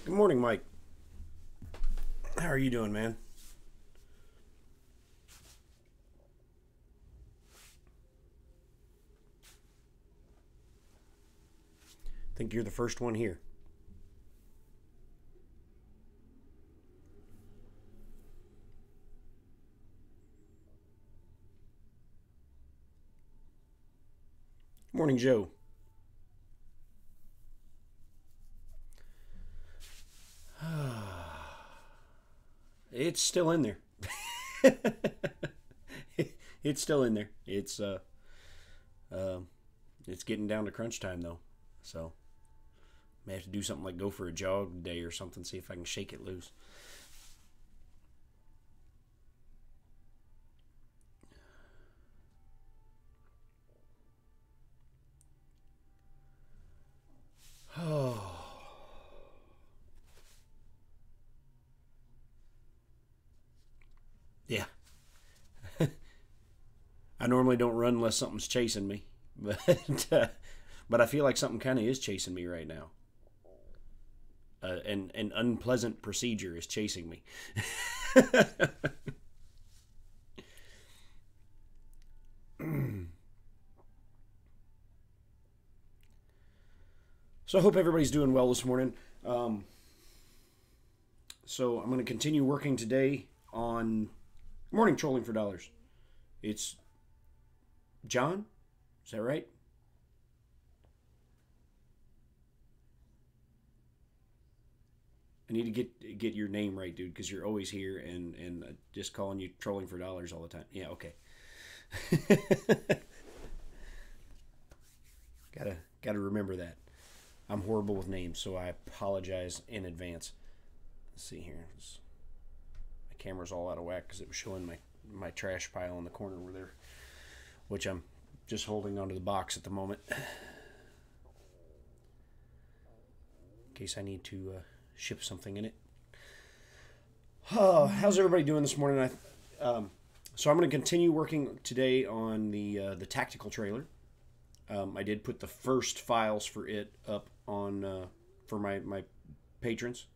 Good morning, Mike. How are you doing, man? I think you're the first one here. Morning, Joe. It's still in there. It's still in there. It's getting down to crunch time though, so may have to do something like go for a jog today or something. See if I can shake it loose. Oh, yeah. I normally don't run unless something's chasing me, but I feel like something kind of is chasing me right now. An unpleasant procedure is chasing me. So I hope everybody's doing well this morning. Um, so I'm going to continue working today on morning trolling for dollars. It's John. Is that right? I need to get your name right, dude, because you're always here and just calling you trolling for dollars all the time. Yeah, okay. Gotta remember that. I'm horrible with names, so I apologize in advance. Let's see here. My camera's all out of whack because it was showing my trash pile in the corner over there, which I'm just holding onto the box at the moment in case I need to ship something in it. Oh, how's everybody doing this morning? So I'm going to continue working today on the tactical trailer. I did put the first files for it up on for my patrons.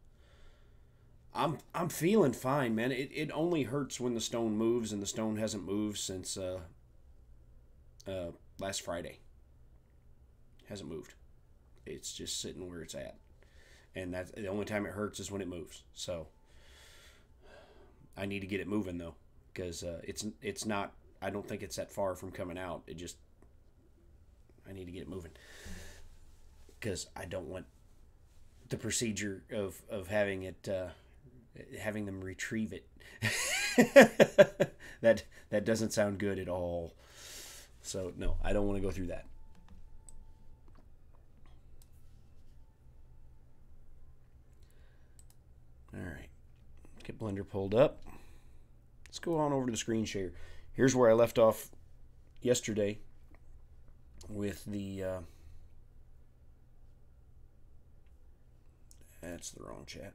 I'm feeling fine, man. It only hurts when the stone moves, and the stone hasn't moved since last Friday. Hasn't moved. It's just sitting where it's at, and that's the only time it hurts is when it moves. So I need to get it moving though, because it's not. I don't think it's that far from coming out. I need to get it moving because I don't want the procedure of having it having them retrieve it. That doesn't sound good at all. So no, I don't want to go through that. All right, get Blender pulled up. Let's go on over to the screen share. Here's where I left off yesterday with the that's the wrong chat.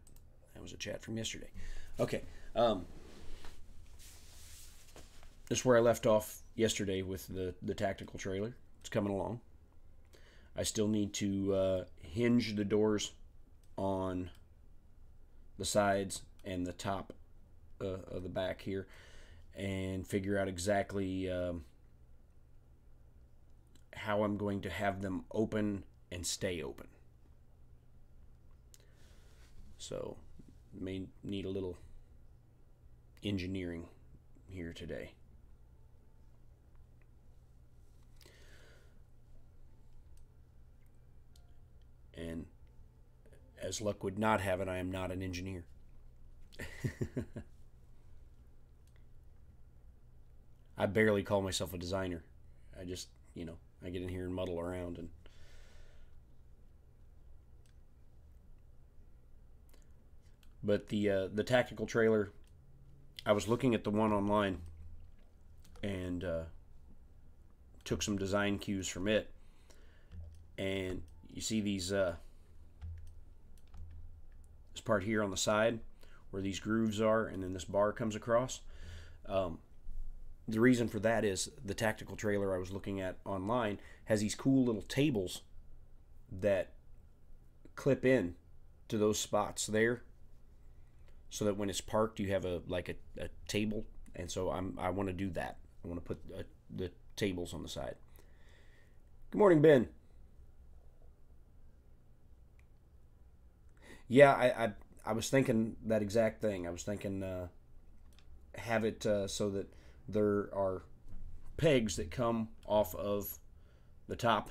That was a chat from yesterday. Okay. This is where I left off yesterday with the tactical trailer. It's coming along. I still need to hinge the doors on the sides and the top of the back here and figure out exactly how I'm going to have them open and stay open. So may need a little engineering here today. And as luck would not have it, I am not an engineer. I barely call myself a designer. I just, I get in here and muddle around. But the tactical trailer, I was looking at the one online and took some design cues from it. And you see these this part here on the side where these grooves are, and then this bar comes across. The reason for that is the tactical trailer I was looking at online has these cool little tables that clip in to those spots there, so that when it's parked, you have a table. And so I want to do that. I want to put the tables on the side. Good morning, Ben. Yeah, I was thinking that exact thing. I was thinking have it so that there are pegs that come off of the top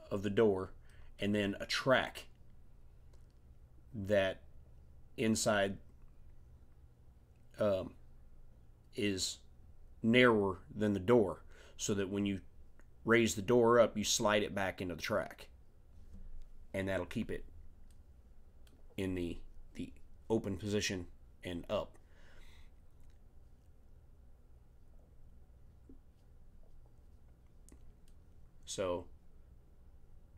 of the door, and then a track that inside is narrower than the door, so that when you raise the door up, you slide it back into the track, and that'll keep it in the open position and up. So,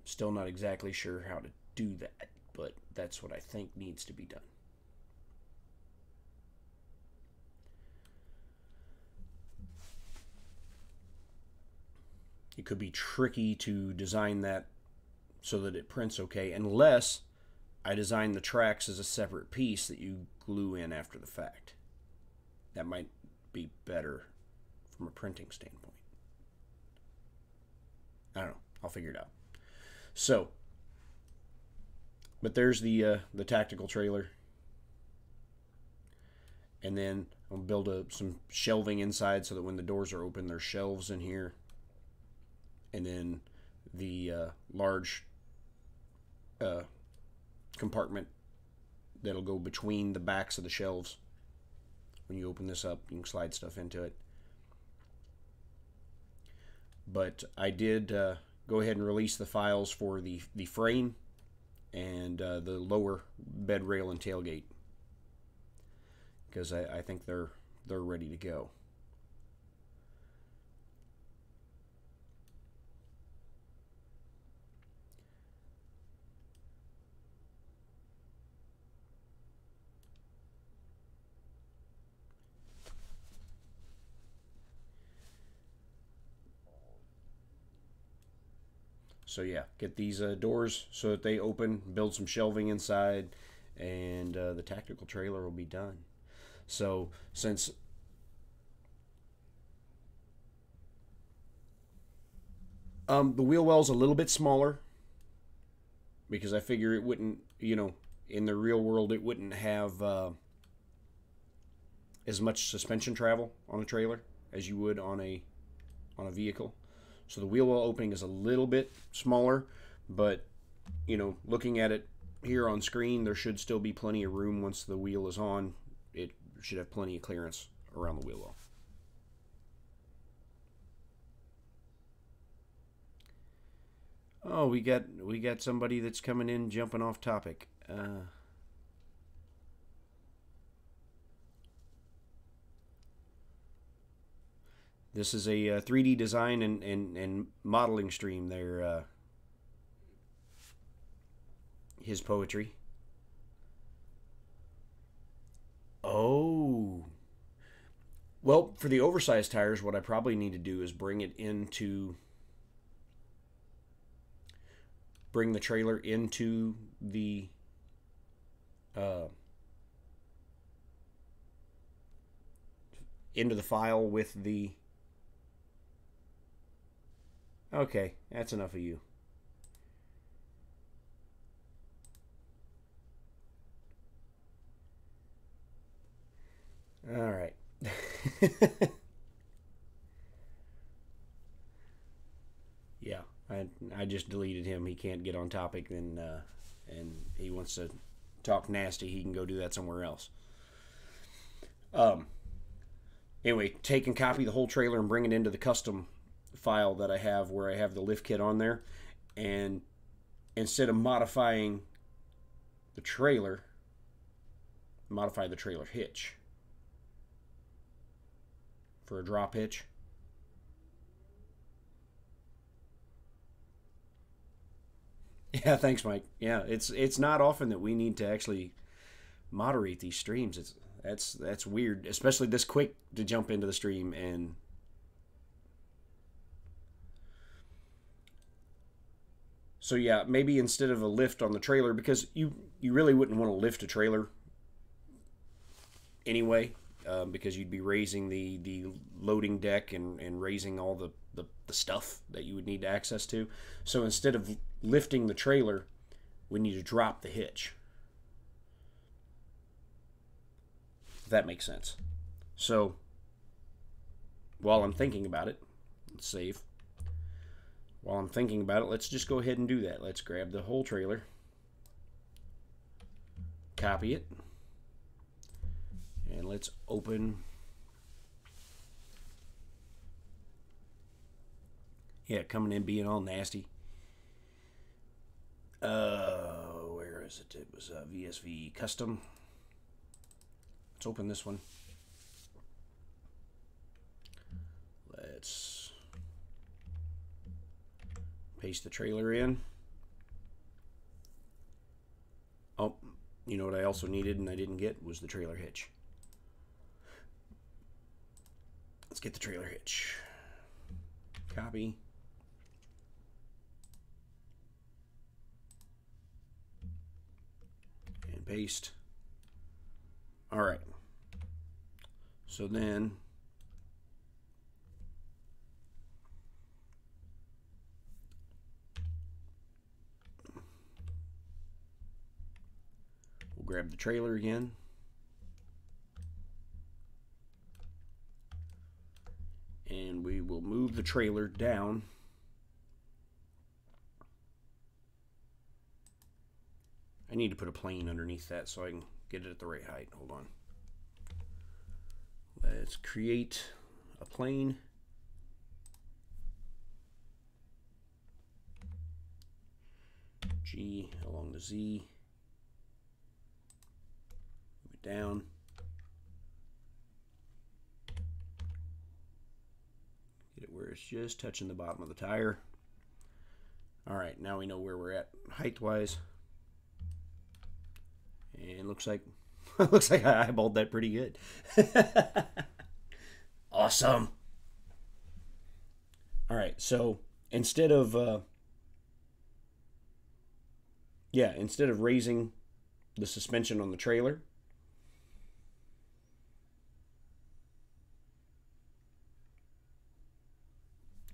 still not exactly sure how to do that, but that's what I think needs to be done. It could be tricky to design that so that it prints okay, unless I design the tracks as a separate piece that you glue in after the fact. That might be better from a printing standpoint. I don't know. I'll figure it out. So, but there's the tactical trailer. And then I'll build some shelving inside so that when the doors are open, there's shelves in here. And then the large compartment that'll go between the backs of the shelves. When you open this up, you can slide stuff into it. But I did go ahead and release the files for the frame and the lower bed rail and tailgate, because I think they're ready to go. So yeah, get these doors so that they open, build some shelving inside, and the tactical trailer will be done. So since the wheel well's a little bit smaller, because I figure it wouldn't, in the real world, it wouldn't have as much suspension travel on a trailer as you would on a vehicle. So the wheel well opening is a little bit smaller, but looking at it here on screen, there should still be plenty of room once the wheel is on. It should have plenty of clearance around the wheel well. Oh, we got somebody that's coming in jumping off topic. This is a 3D design and modeling stream there. His poetry. Oh. Well, for the oversized tires, what I probably need to do is bring the trailer into the file with the... Okay, that's enough of you. All right. Yeah, I just deleted him. He can't get on topic, and he wants to talk nasty. He can go do that somewhere else. Anyway, take and copy the whole trailer and bring it into the custom file that I have, where I have the lift kit on there, and instead of modifying the trailer, modify the trailer hitch for a drop hitch. Yeah, thanks, Mike. Yeah, it's not often that we need to actually moderate these streams. That's weird, especially this quick to jump into the stream. And So yeah, maybe instead of a lift on the trailer, because you really wouldn't want to lift a trailer anyway, because you'd be raising the loading deck and raising all the stuff that you would need access to. So instead of lifting the trailer, we need to drop the hitch. If that makes sense. So while I'm thinking about it, let's save. While I'm thinking about it, let's just go ahead and do that. Let's grab the whole trailer, copy it, and let's open. Yeah, coming in being all nasty. Where is it? It was VSV custom. Let's open this one. Let's paste the trailer in. Oh, you know what I also needed and I didn't get was the trailer hitch. Let's get the trailer hitch. Copy. And paste. All right. So then we'll grab the trailer again. And we will move the trailer down. I need to put a plane underneath that so I can get it at the right height. Hold on. Let's create a plane. G along the Z. Move it down. Get it where it's just touching the bottom of the tire. All right, now we know where we're at height-wise. And looks like I eyeballed that pretty good. Awesome. All right, so instead of raising the suspension on the trailer,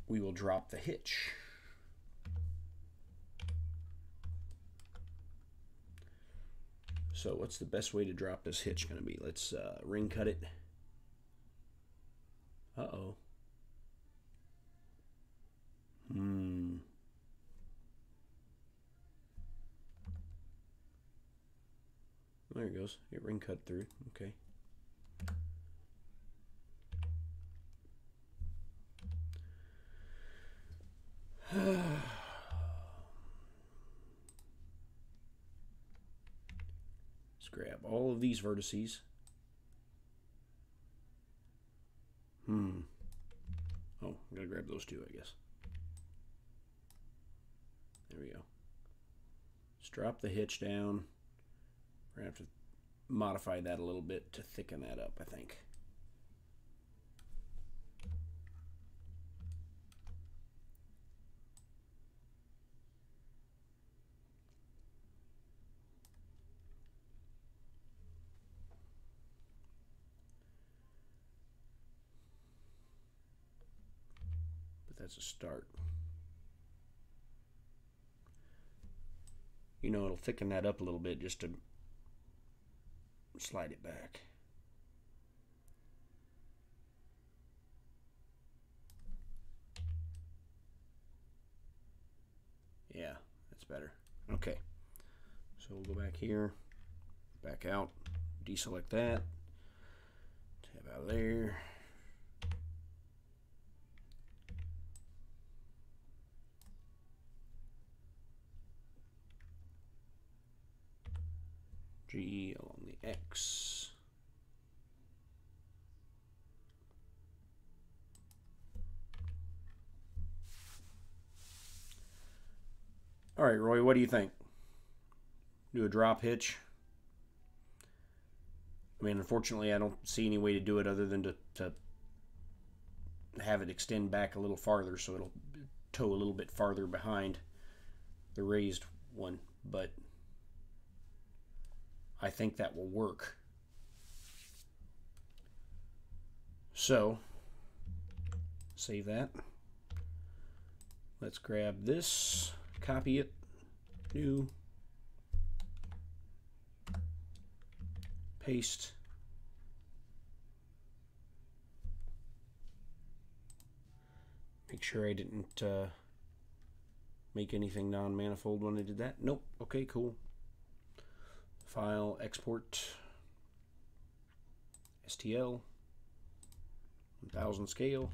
we will drop the hitch. So what's the best way to drop this hitch going to be? Let's ring cut it. Uh-oh. There it goes. It ring cut through. Okay. Let's grab all of these vertices. Oh, I'm going to grab those two, I guess. There we go. Let's drop the hitch down. We're going to have to modify that a little bit to thicken that up, I think. That's a start. You know, it'll thicken that up a little bit just to slide it back. Yeah, that's better. Okay. So we'll go back here, back out, deselect that, tab out of there. G along the X. All right, Roy, what do you think? Do a drop hitch? I mean, unfortunately, I don't see any way to do it other than to have it extend back a little farther so it'll tow a little bit farther behind the raised one, but I think that will work. So, save that. Let's grab this, copy it, new, paste. Make sure I didn't make anything non-manifold when I did that. Nope. Okay, cool. File, export, STL, 1000 scale.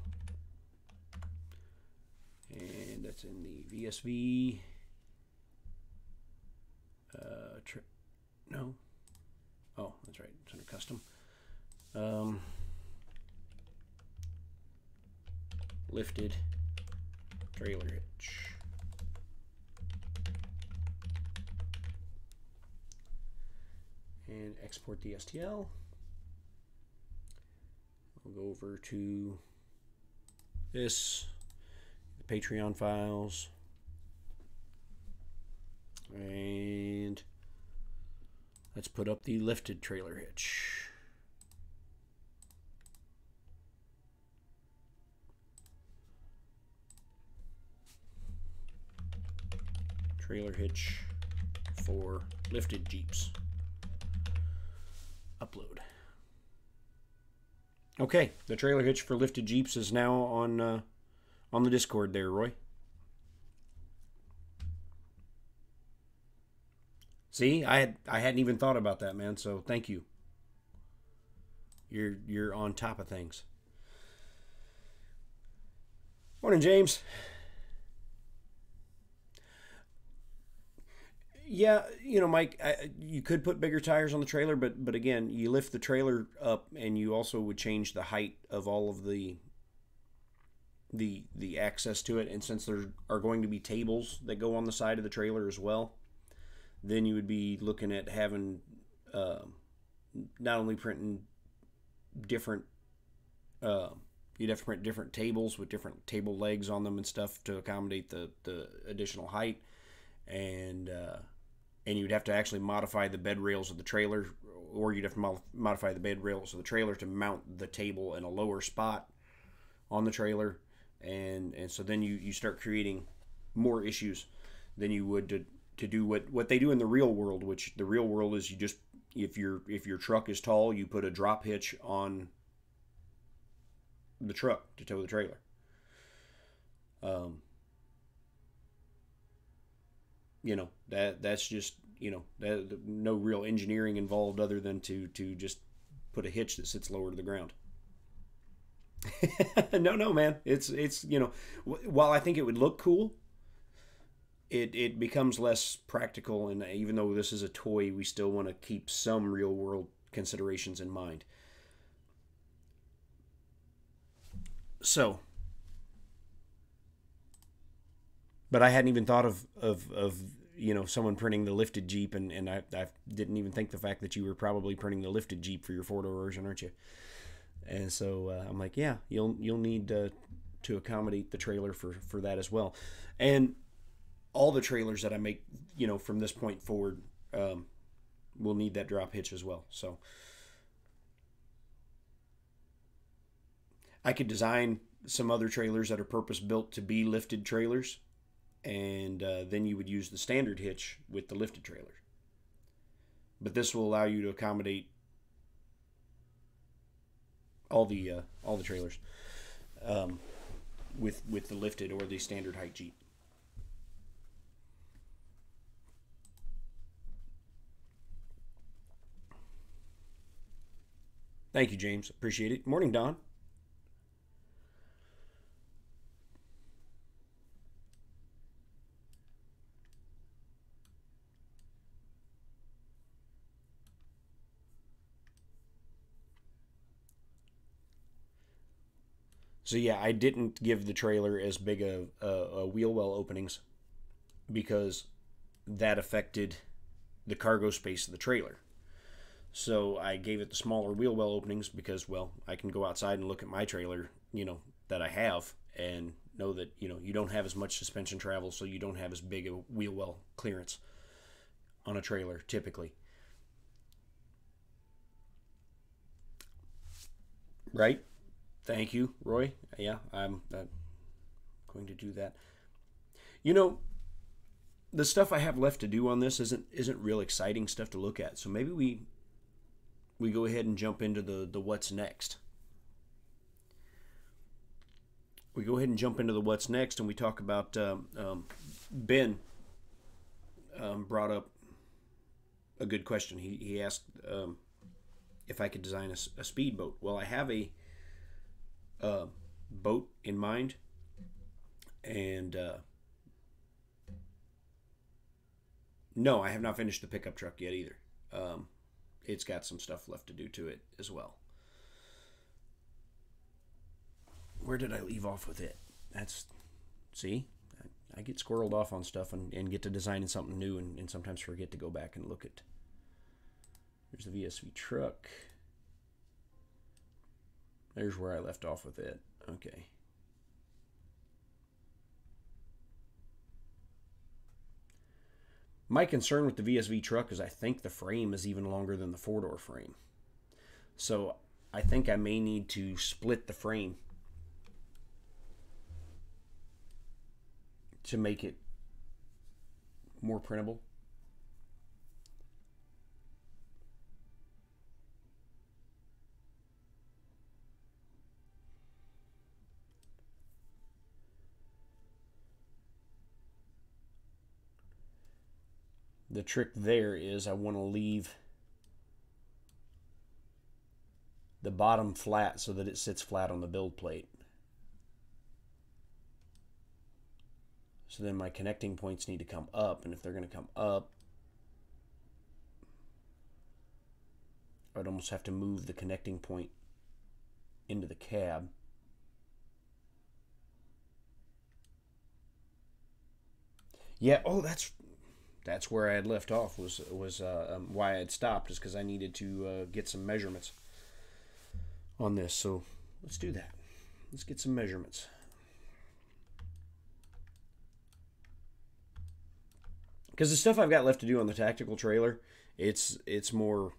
And that's in the VSV. No. Oh, that's right. It's under custom. Lifted trailer hitch. And export the STL. We'll go over to this, the Patreon files, and let's put up the lifted trailer hitch. Trailer hitch for lifted Jeeps. Upload. Okay, the trailer hitch for lifted Jeeps is now on the Discord there, Roy. See, I hadn't even thought about that, man. So thank you. You're on top of things. Morning, James. Yeah, you know, Mike, you could put bigger tires on the trailer, but again, you lift the trailer up, and you also would change the height of all of the access to it. And since there are going to be tables that go on the side of the trailer as well, then you would be looking at having not only printing different, you'd have to print different tables with different table legs on them and stuff to accommodate the additional height, and you'd have to actually modify the bed rails of the trailer, or you'd have to modify the bed rails of the trailer to mount the table in a lower spot on the trailer, and so then you start creating more issues than you would to do what they do in the real world, which the real world is you just, if your truck is tall, you put a drop hitch on the truck to tow the trailer. You know, that's just, you know, no real engineering involved other than to just put a hitch that sits lower to the ground. No, man. It's you know, while I think it would look cool, it becomes less practical, and even though this is a toy, we still want to keep some real world considerations in mind. So, but I hadn't even thought of you know, someone printing the lifted Jeep, and I didn't even think the fact that you were probably printing the lifted Jeep for your 4-door version, aren't you? And so I'm like, yeah, you'll need to accommodate the trailer for that as well. And all the trailers that I make, you know, from this point forward, will need that drop hitch as well. So I could design some other trailers that are purpose built to be lifted trailers, and then you would use the standard hitch with the lifted trailer. But this will allow you to accommodate all the trailers with the lifted or the standard height Jeep. Thank you, James. Appreciate it. Morning, Don. So yeah, I didn't give the trailer as big a wheel well openings because that affected the cargo space of the trailer. So I gave it the smaller wheel well openings because, well, I can go outside and look at my trailer, you know, that I have, and know that you don't have as much suspension travel, so you don't have as big a wheel well clearance on a trailer typically. Right? Thank you, Roy. Yeah, I'm going to do that. You know, the stuff I have left to do on this isn't real exciting stuff to look at. So maybe we go ahead and jump into the what's next. We go ahead and jump into the what's next, and we talk about Ben brought up a good question. He asked if I could design a speedboat. Well, I have a boat in mind, and no, I have not finished the pickup truck yet either. It's got some stuff left to do to it as well. Where did I leave off with it? See, I get squirreled off on stuff and get to designing something new and sometimes forget to go back and look at. There's the VSV truck. There's where I left off with it. Okay. My concern with the VSV truck is I think the frame is even longer than the four-door frame. So I think I may need to split the frame to make it more printable. The trick there is I want to leave the bottom flat so that it sits flat on the build plate. So then my connecting points need to come up, and if they're going to come up, I'd almost have to move the connecting point into the cab. Yeah, oh, that's where I had left off, was why I had stopped, is because I needed to get some measurements on this. So let's do that. Let's get some measurements. Because the stuff I've got left to do on the tactical trailer, it's more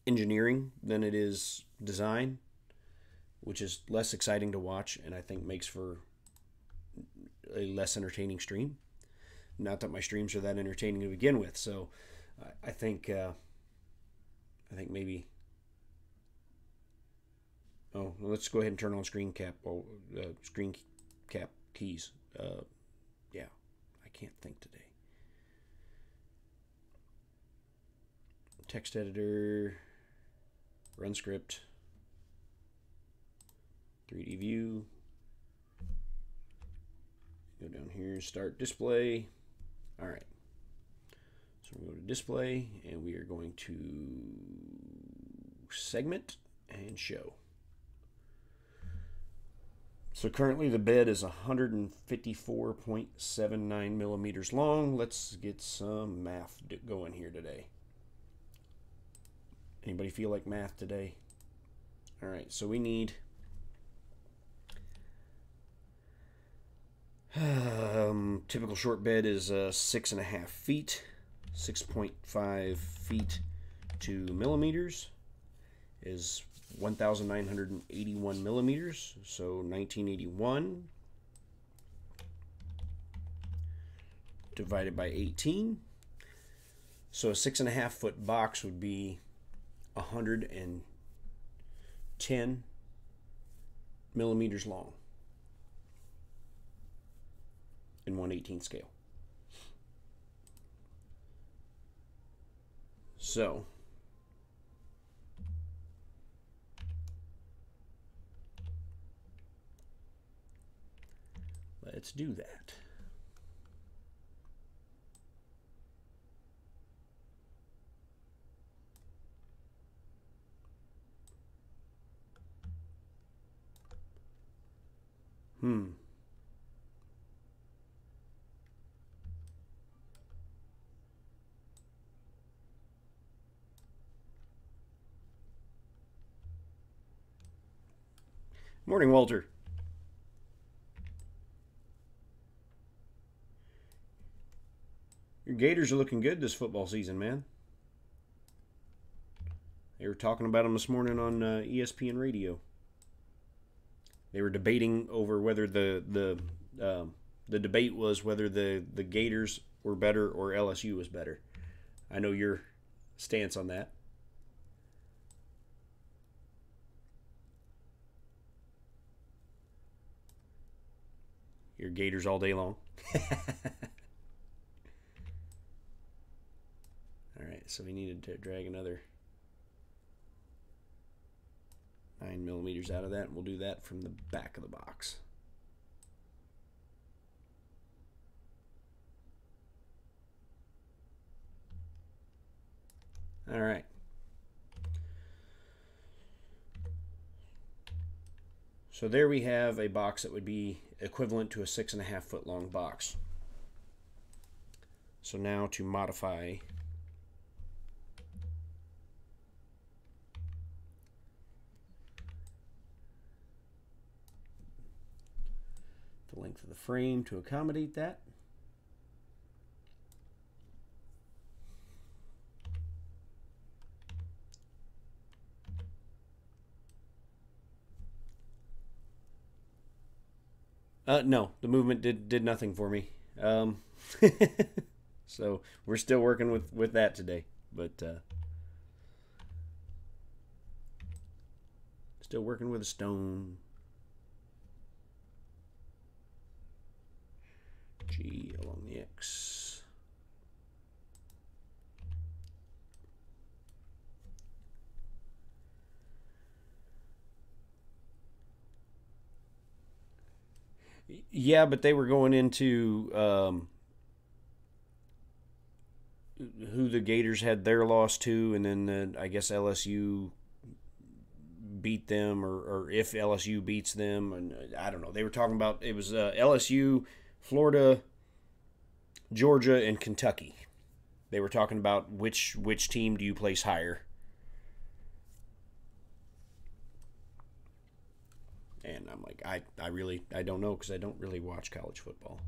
engineering than it is design, which is less exciting to watch and I think makes for a less entertaining stream. Not that my streams are that entertaining to begin with, so I think maybe. Oh, well, let's go ahead and turn on screen cap keys. Yeah, I can't think today. Text editor, run script, 3D view. Go down here, start display. All right. So we go to display, and we are going to segment and show. So currently the bed is 154.79 millimeters long. Let's get some math going here today. Anybody feel like math today? All right, so we need typical short bed is 6.5 feet, 6.5 feet to millimeters is 1,981 millimeters, so 1981 divided by 18. So a 6.5 foot box would be 110 millimeters long in 1/18 scale. So let's do that. Morning, Walter. Your Gators are looking good this football season, man. They were talking about them this morning on ESPN radio. They were debating over whether the debate was whether the Gators were better or LSU was better. I know your stance on that. Your Gators all day long. All right, so we needed to drag another 9 millimeters out of that, and we'll do that from the back of the box. All right. So there we have a box that would be equivalent to a 6.5 foot long box. So now to modify the length of the frame to accommodate that. No, the movement did nothing for me. So we're still working with that today, but still working with a stone. G along the X. Yeah, but they were going into who the Gators had their loss to, and then I guess LSU beat them, or if LSU beats them, and I don't know. They were talking about it was LSU, Florida, Georgia, and Kentucky. They were talking about which team do you place higher. And I'm like, I don't know, because I don't really watch college football.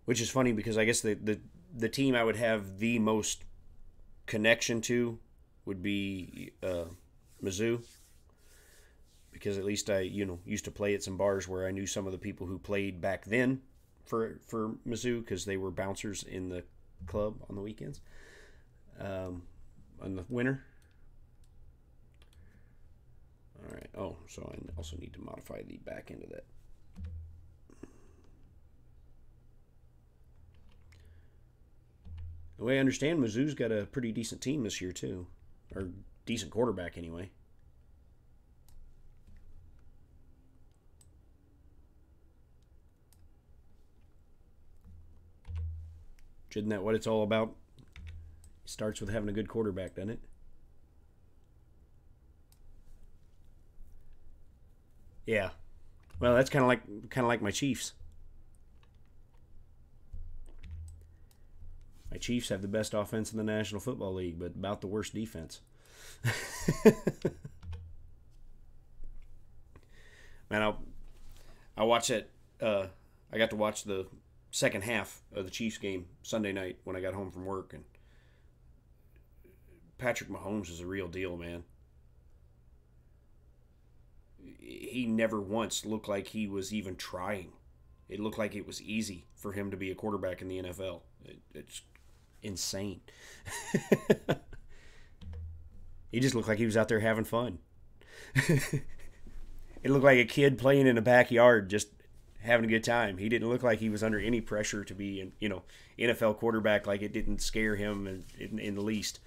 Which is funny, because I guess the team I would have the most connection to would be Mizzou. Because at least I used to play at some bars where I knew some of the people who played back then for Mizzou, because they were bouncers in the club on the weekends, on the winter. All right. Oh, so I also need to modify the back end of that. The way I understand, Mizzou's got a pretty decent team this year too, or decent quarterback anyway. Isn't that what it's all about? It starts with having a good quarterback, doesn't it? Yeah. Well, that's kind of like my Chiefs. My Chiefs have the best offense in the National Football League, but about the worst defense. Man, I watched it. I got to watch the second half of the Chiefs game Sunday night when I got home from work, and Patrick Mahomes is a real deal, man. He never once looked like he was even trying. It looked like it was easy for him to be a quarterback in the NFL. It's insane. He just looked like he was out there having fun. It looked like a kid playing in a backyard, just having a good time. He didn't look like he was under any pressure to be an NFL quarterback. Like, it didn't scare him in the least.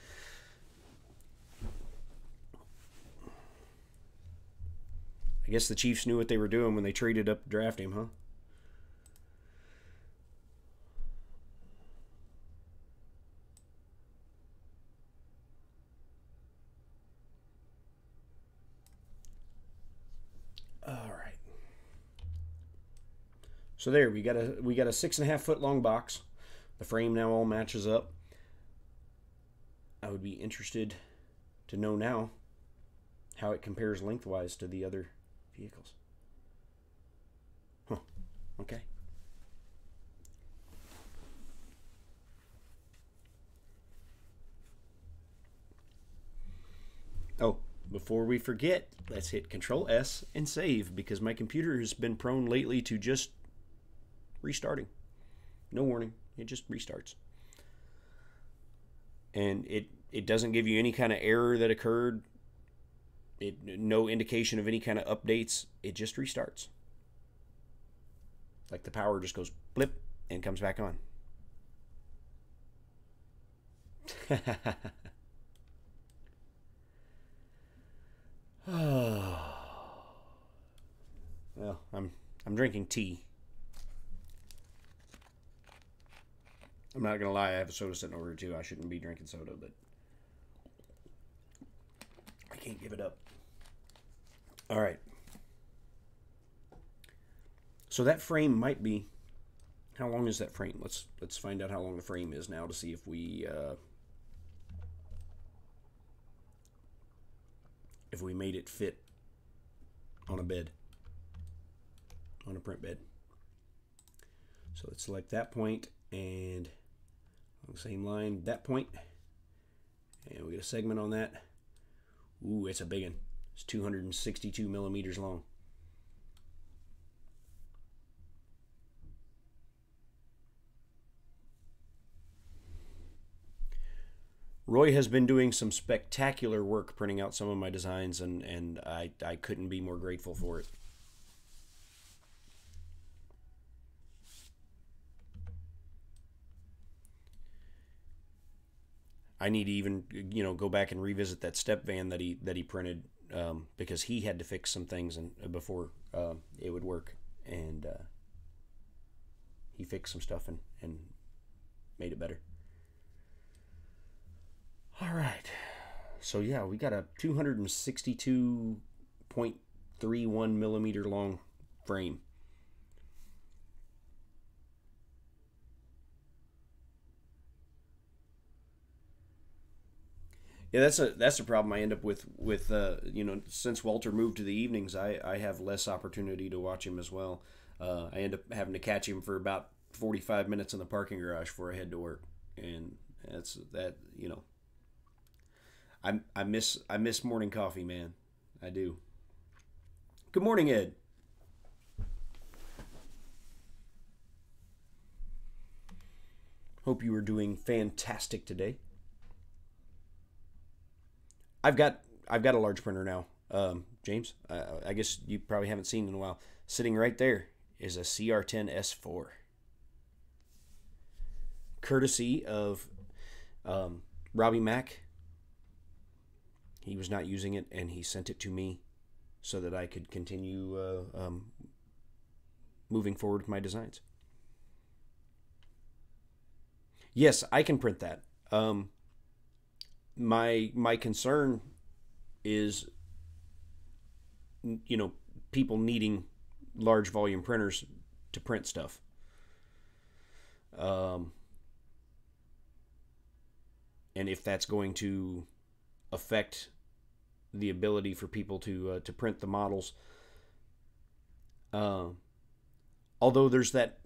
I guess the Chiefs knew what they were doing when they traded up to draft him, huh? All right. So there, we got a 6.5 foot long box. The frame now all matches up. I would be interested to know now how it compares lengthwise to the other vehicles. Huh. Okay. Oh, before we forget, let's hit Control S and save because my computer has been prone lately to just restarting. No warning, it just restarts. And it doesn't give you any kind of error that occurred. No indication of any kind of updates. It just restarts. Like the power just goes blip and comes back on. Well, I'm drinking tea. I'm not gonna lie, I have a soda sitting over here too. I shouldn't be drinking soda, but I can't give it up. All right. So that frame might be. How long is that frame? Let's find out how long the frame is now to see if we made it fit on a bed, on a print bed. So let's select that point and on the same line that point, and we get a segment on that. Ooh, it's a big one. It's 262 millimeters long. Roy has been doing some spectacular work printing out some of my designs, and I couldn't be more grateful for it. I need to even go back and revisit that step van that he printed because he had to fix some things before it would work, and he fixed some stuff and made it better. All right, so yeah, we got a 262.31 millimeter long frame. Yeah, that's a problem I end up with since Walter moved to the evenings, I have less opportunity to watch him as well. I end up having to catch him for about 45 minutes in the parking garage before I head to work, and that's that. I miss morning coffee, man. I do. Good morning, Ed. Hope you are doing fantastic today. I've got a large printer now, James. I guess you probably haven't seen in a while. Sitting right there is a CR10 S4, courtesy of Robbie Mack. He was not using it, and he sent it to me so that I could continue moving forward with my designs. Yes, I can print that. My concern is, people needing large volume printers to print stuff. And if that's going to affect the ability for people to print the models. Although there's that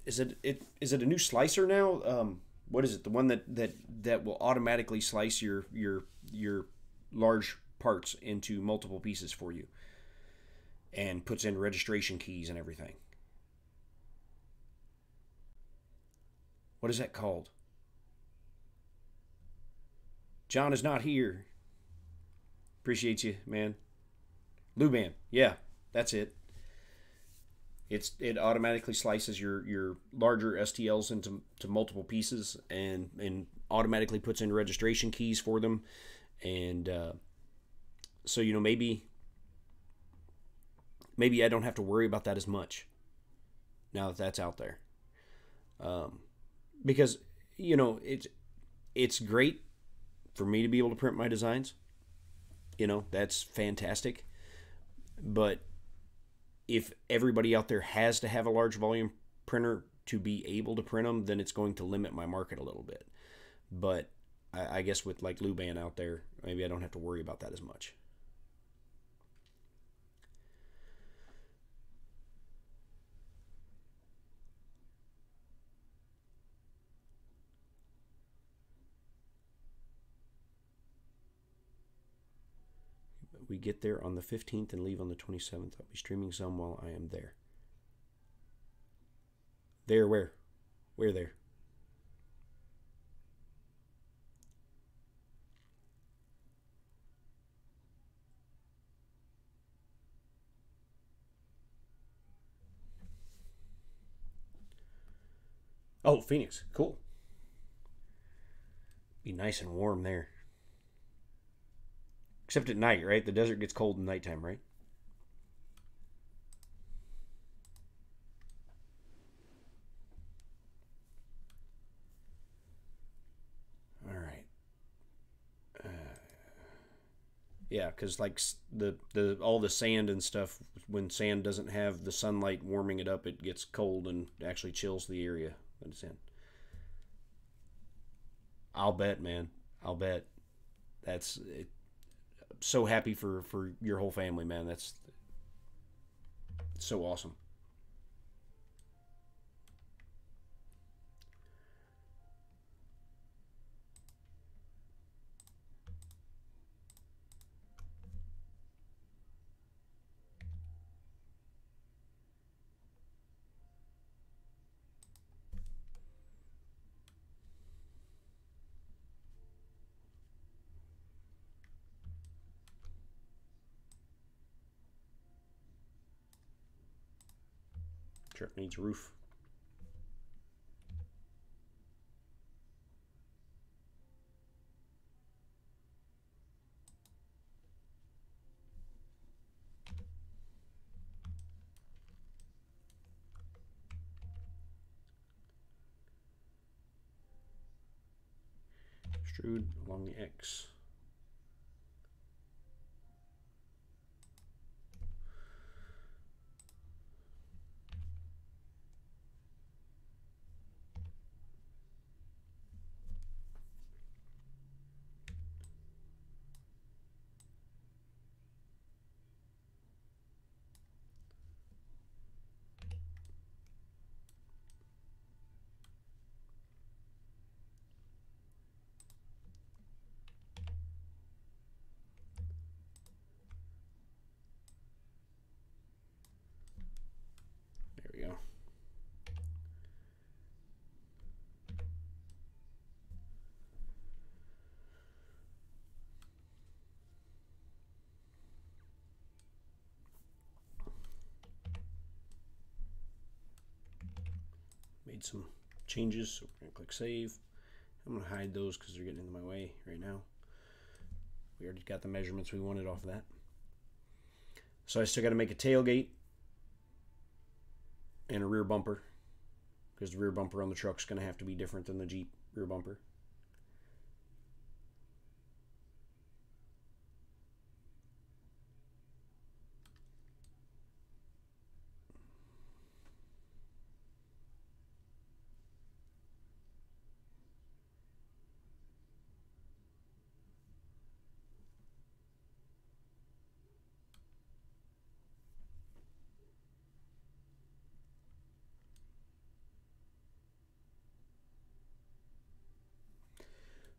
is it a new slicer now? What is it? The one that will automatically slice your large parts into multiple pieces for you and puts in registration keys and everything. What is that called? John is not here. Appreciate you, man. Luban, yeah, that's it. It automatically slices your larger STLs into multiple pieces and automatically puts in registration keys for them, and so maybe I don't have to worry about that as much now that that's out there, because it's great for me to be able to print my designs. That's fantastic. But if everybody out there has to have a large volume printer to be able to print them, then it's going to limit my market a little bit. But I guess with like Luban out there, maybe I don't have to worry about that as much. We get there on the 15th and leave on the 27th. I'll be streaming some while I am there. There where? Where there? Oh, Phoenix. Cool. Be nice and warm there. Except at night, right? The desert gets cold in nighttime, right? All right. Yeah, because like the all the sand and stuff, when sand doesn't have the sunlight warming it up, it gets cold and actually chills the area that it's in. I'll bet, man. I'll bet. That's it. So happy for your whole family, man. That's so awesome. Truck needs roof. Extrude along the X. There we go. Made some changes, so we're gonna click save. I'm gonna hide those because they're getting in my way right now. We already got the measurements we wanted off of that. So I still got to make a tailgate and a rear bumper, because the rear bumper on the truck's going to have to be different than the Jeep rear bumper.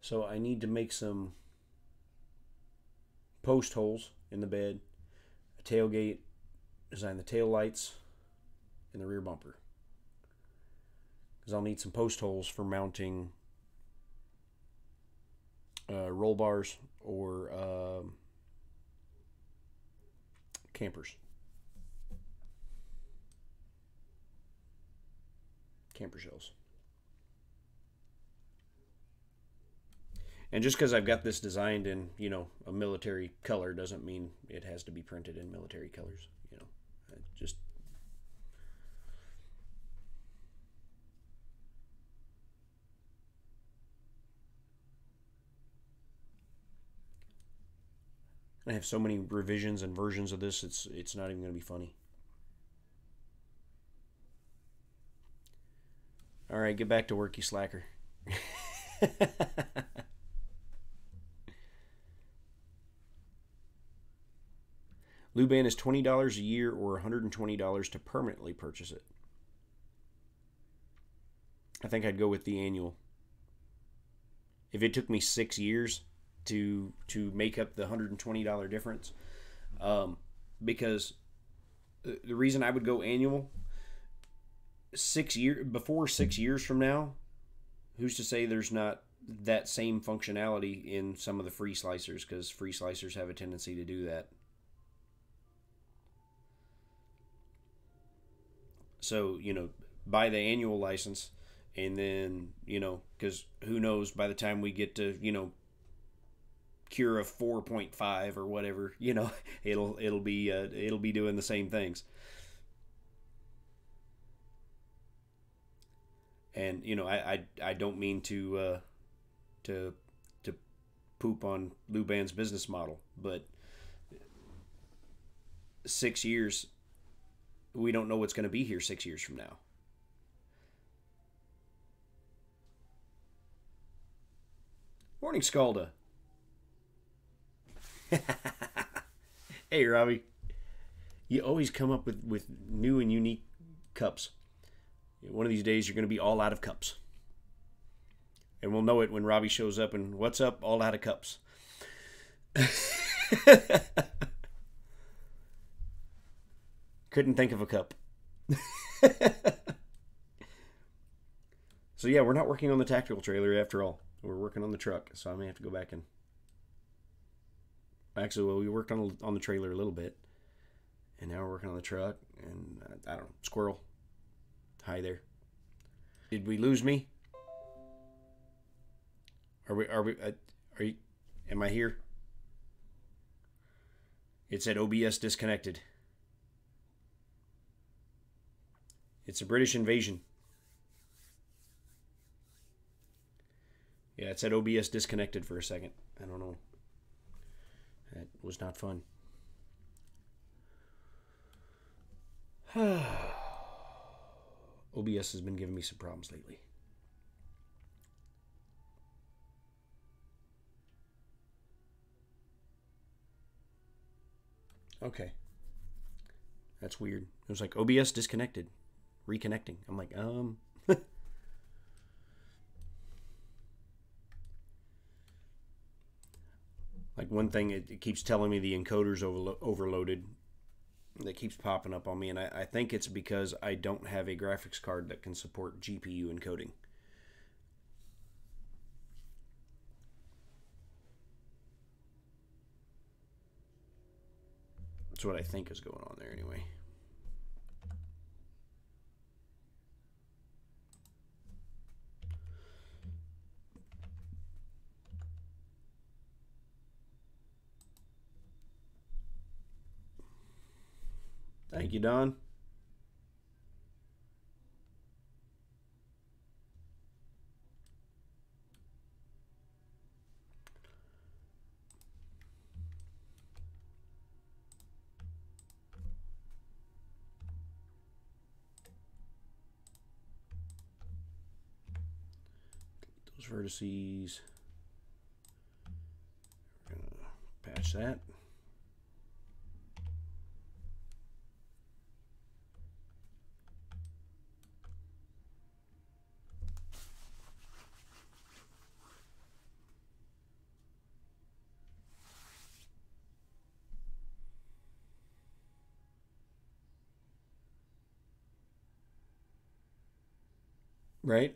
So I need to make some post holes in the bed, a tailgate, design the tail lights, and the rear bumper. Because I'll need some post holes for mounting roll bars or campers. Camper shells. And just because I've got this designed in, you know, a military color doesn't mean it has to be printed in military colors. You know, just I have so many revisions and versions of this. It's not even going to be funny. All right, get back to work, you slacker. Luban is $20 a year or $120 to permanently purchase it. I think I'd go with the annual. If it took me 6 years to make up the $120 difference. Because the reason I would go annual, 6 years from now, who's to say there's not that same functionality in some of the free slicers, because free slicers have a tendency to do that. So, buy the annual license, and then, because who knows, by the time we get to, Cura 4.5 or whatever, it'll be doing the same things. And I don't mean to poop on Luban's business model, but 6 years, we don't know what's going to be here 6 years from now. Morning, Scalda. Hey, Robbie. You always come up with new and unique cups. One of these days, you're going to be all out of cups. And we'll know it when Robbie shows up and, what's up, all out of cups. Couldn't think of a cup. So yeah, we're not working on the tactical trailer after all. We're working on the truck, so I may have to go back and... Actually, well, we worked on the trailer a little bit. And now we're working on the truck, and I don't know, squirrel. Hi there. Did we lose me? Are you, am I here? It said OBS disconnected. It's a British invasion. Yeah, it said OBS disconnected for a second. I don't know. That was not fun. OBS has been giving me some problems lately. Okay. That's weird. It was like OBS disconnected. Reconnecting. I'm like, Like one thing, it keeps telling me the encoder's overloaded. That keeps popping up on me, and I think it's because I don't have a graphics card that can support GPU encoding. That's what I think is going on there anyway. Thank you, Don. Those vertices. We're gonna patch that. Right?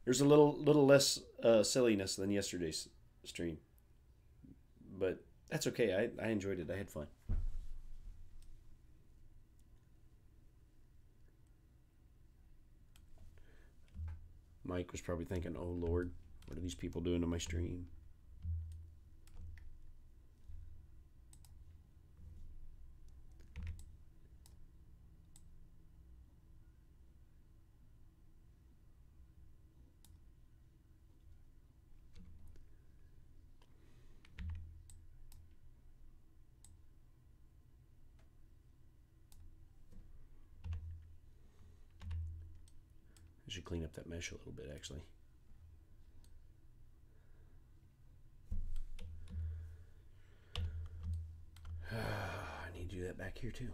There's a little less silliness than yesterday's stream, but that's okay. I enjoyed it. I had fun. Mike was probably thinking, "Oh Lord, what are these people doing to my stream?" I should clean up that mesh a little bit, actually. I need to do that back here, too.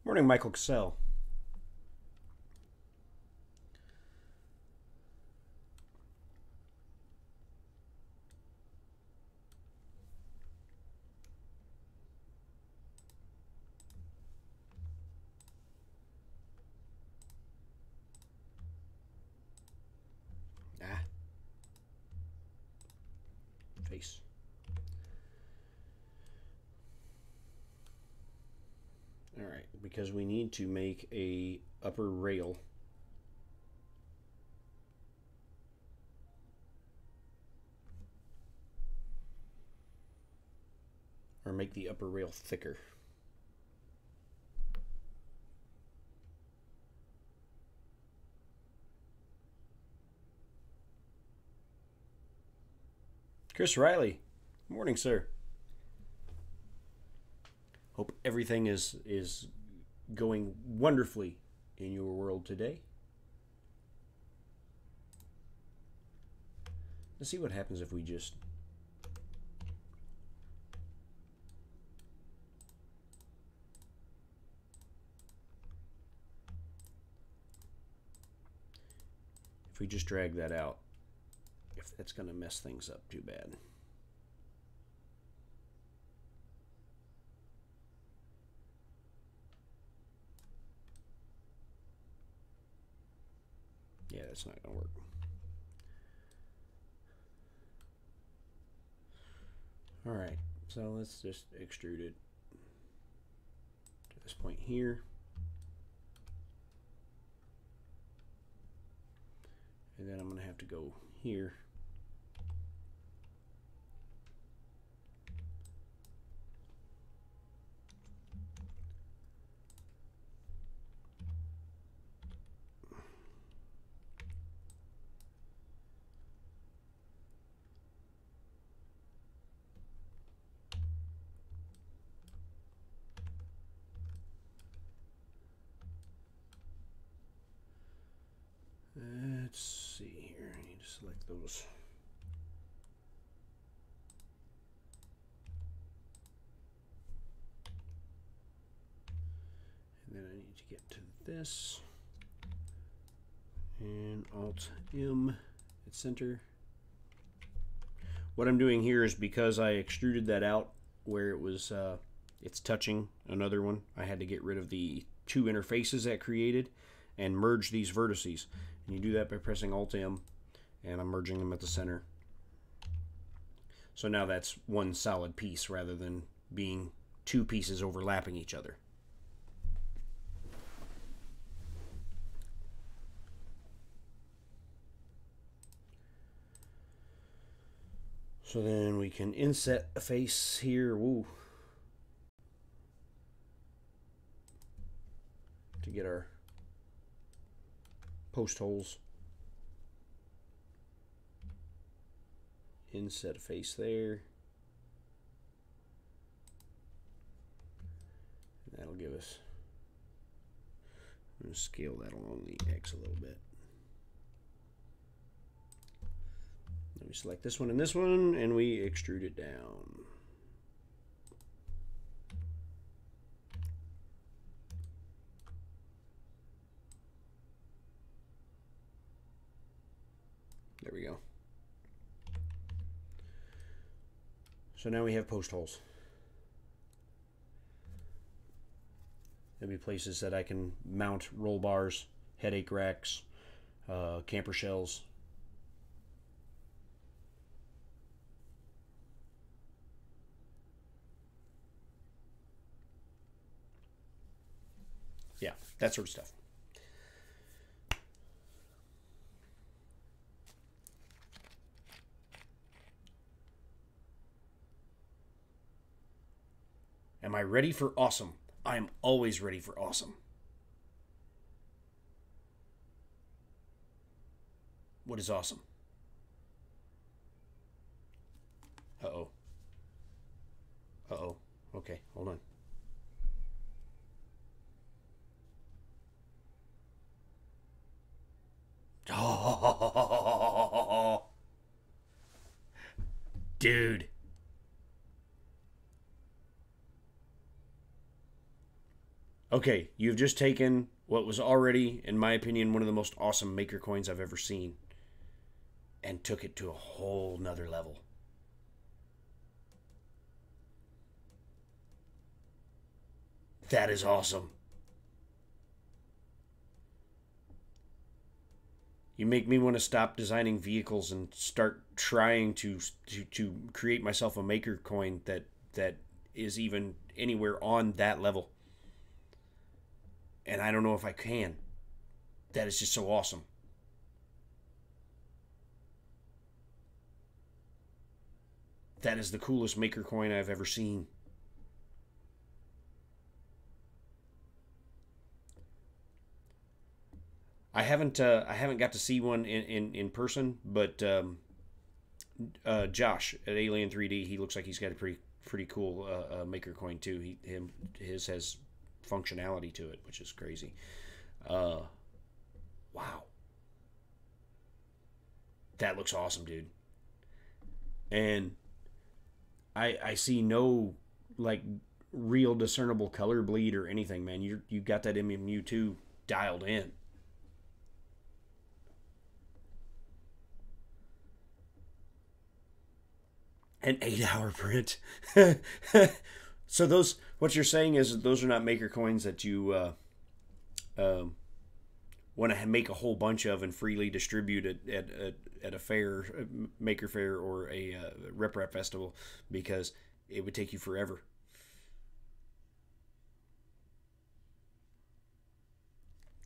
Morning, Michael Cassell. Face. All right, because we need to make a upper rail. Or make the upper rail thicker. Chris Riley. Morning, sir. Hope everything is going wonderfully in your world today. Let's see what happens if we just drag that out. If that's going to mess things up too bad. Yeah, that's not going to work. All right, so let's just extrude it to this point here. And then I'm going to have to go here. Let's see here. I need to select those. And then I need to get to this. And Alt M at center. What I'm doing here is because I extruded that out where it was, it's touching another one. I had to get rid of the two interfaces that created and merge these vertices. And you do that by pressing Alt M, and I'm merging them at the center. So now that's one solid piece rather than being two pieces overlapping each other. So then we can inset a face here. Woo. To get our post holes. Inset a face there. And that'll give us, I'm going to scale that along the X a little bit. Then we select this one, and we extrude it down. There we go. So now we have post holes. There'll be places that I can mount roll bars, headache racks, camper shells. Yeah, that sort of stuff. Am I ready for awesome? I am always ready for awesome. What is awesome? Uh-oh. Uh-oh. Okay, hold on. Oh, dude. Okay, you've just taken what was already, in my opinion, one of the most awesome maker coins I've ever seen and took it to a whole nother level. That is awesome. You make me want to stop designing vehicles and start trying to create myself a maker coin that is even anywhere on that level. And I don't know if I can. That is just so awesome. That is the coolest maker coin I've ever seen. I haven't got to see one in person, but Josh at Alien 3D, he looks like he's got a pretty cool maker coin too. His has functionality to it, which is crazy. Uh, wow, that looks awesome, dude. And I see no like real discernible color bleed or anything, man. You got that MMU2 dialed in. An 8 hour print. So those, what you're saying is those are not maker coins that you um, want to make a whole bunch of and freely distribute at a fair, maker fair, or a rep rap festival, because it would take you forever.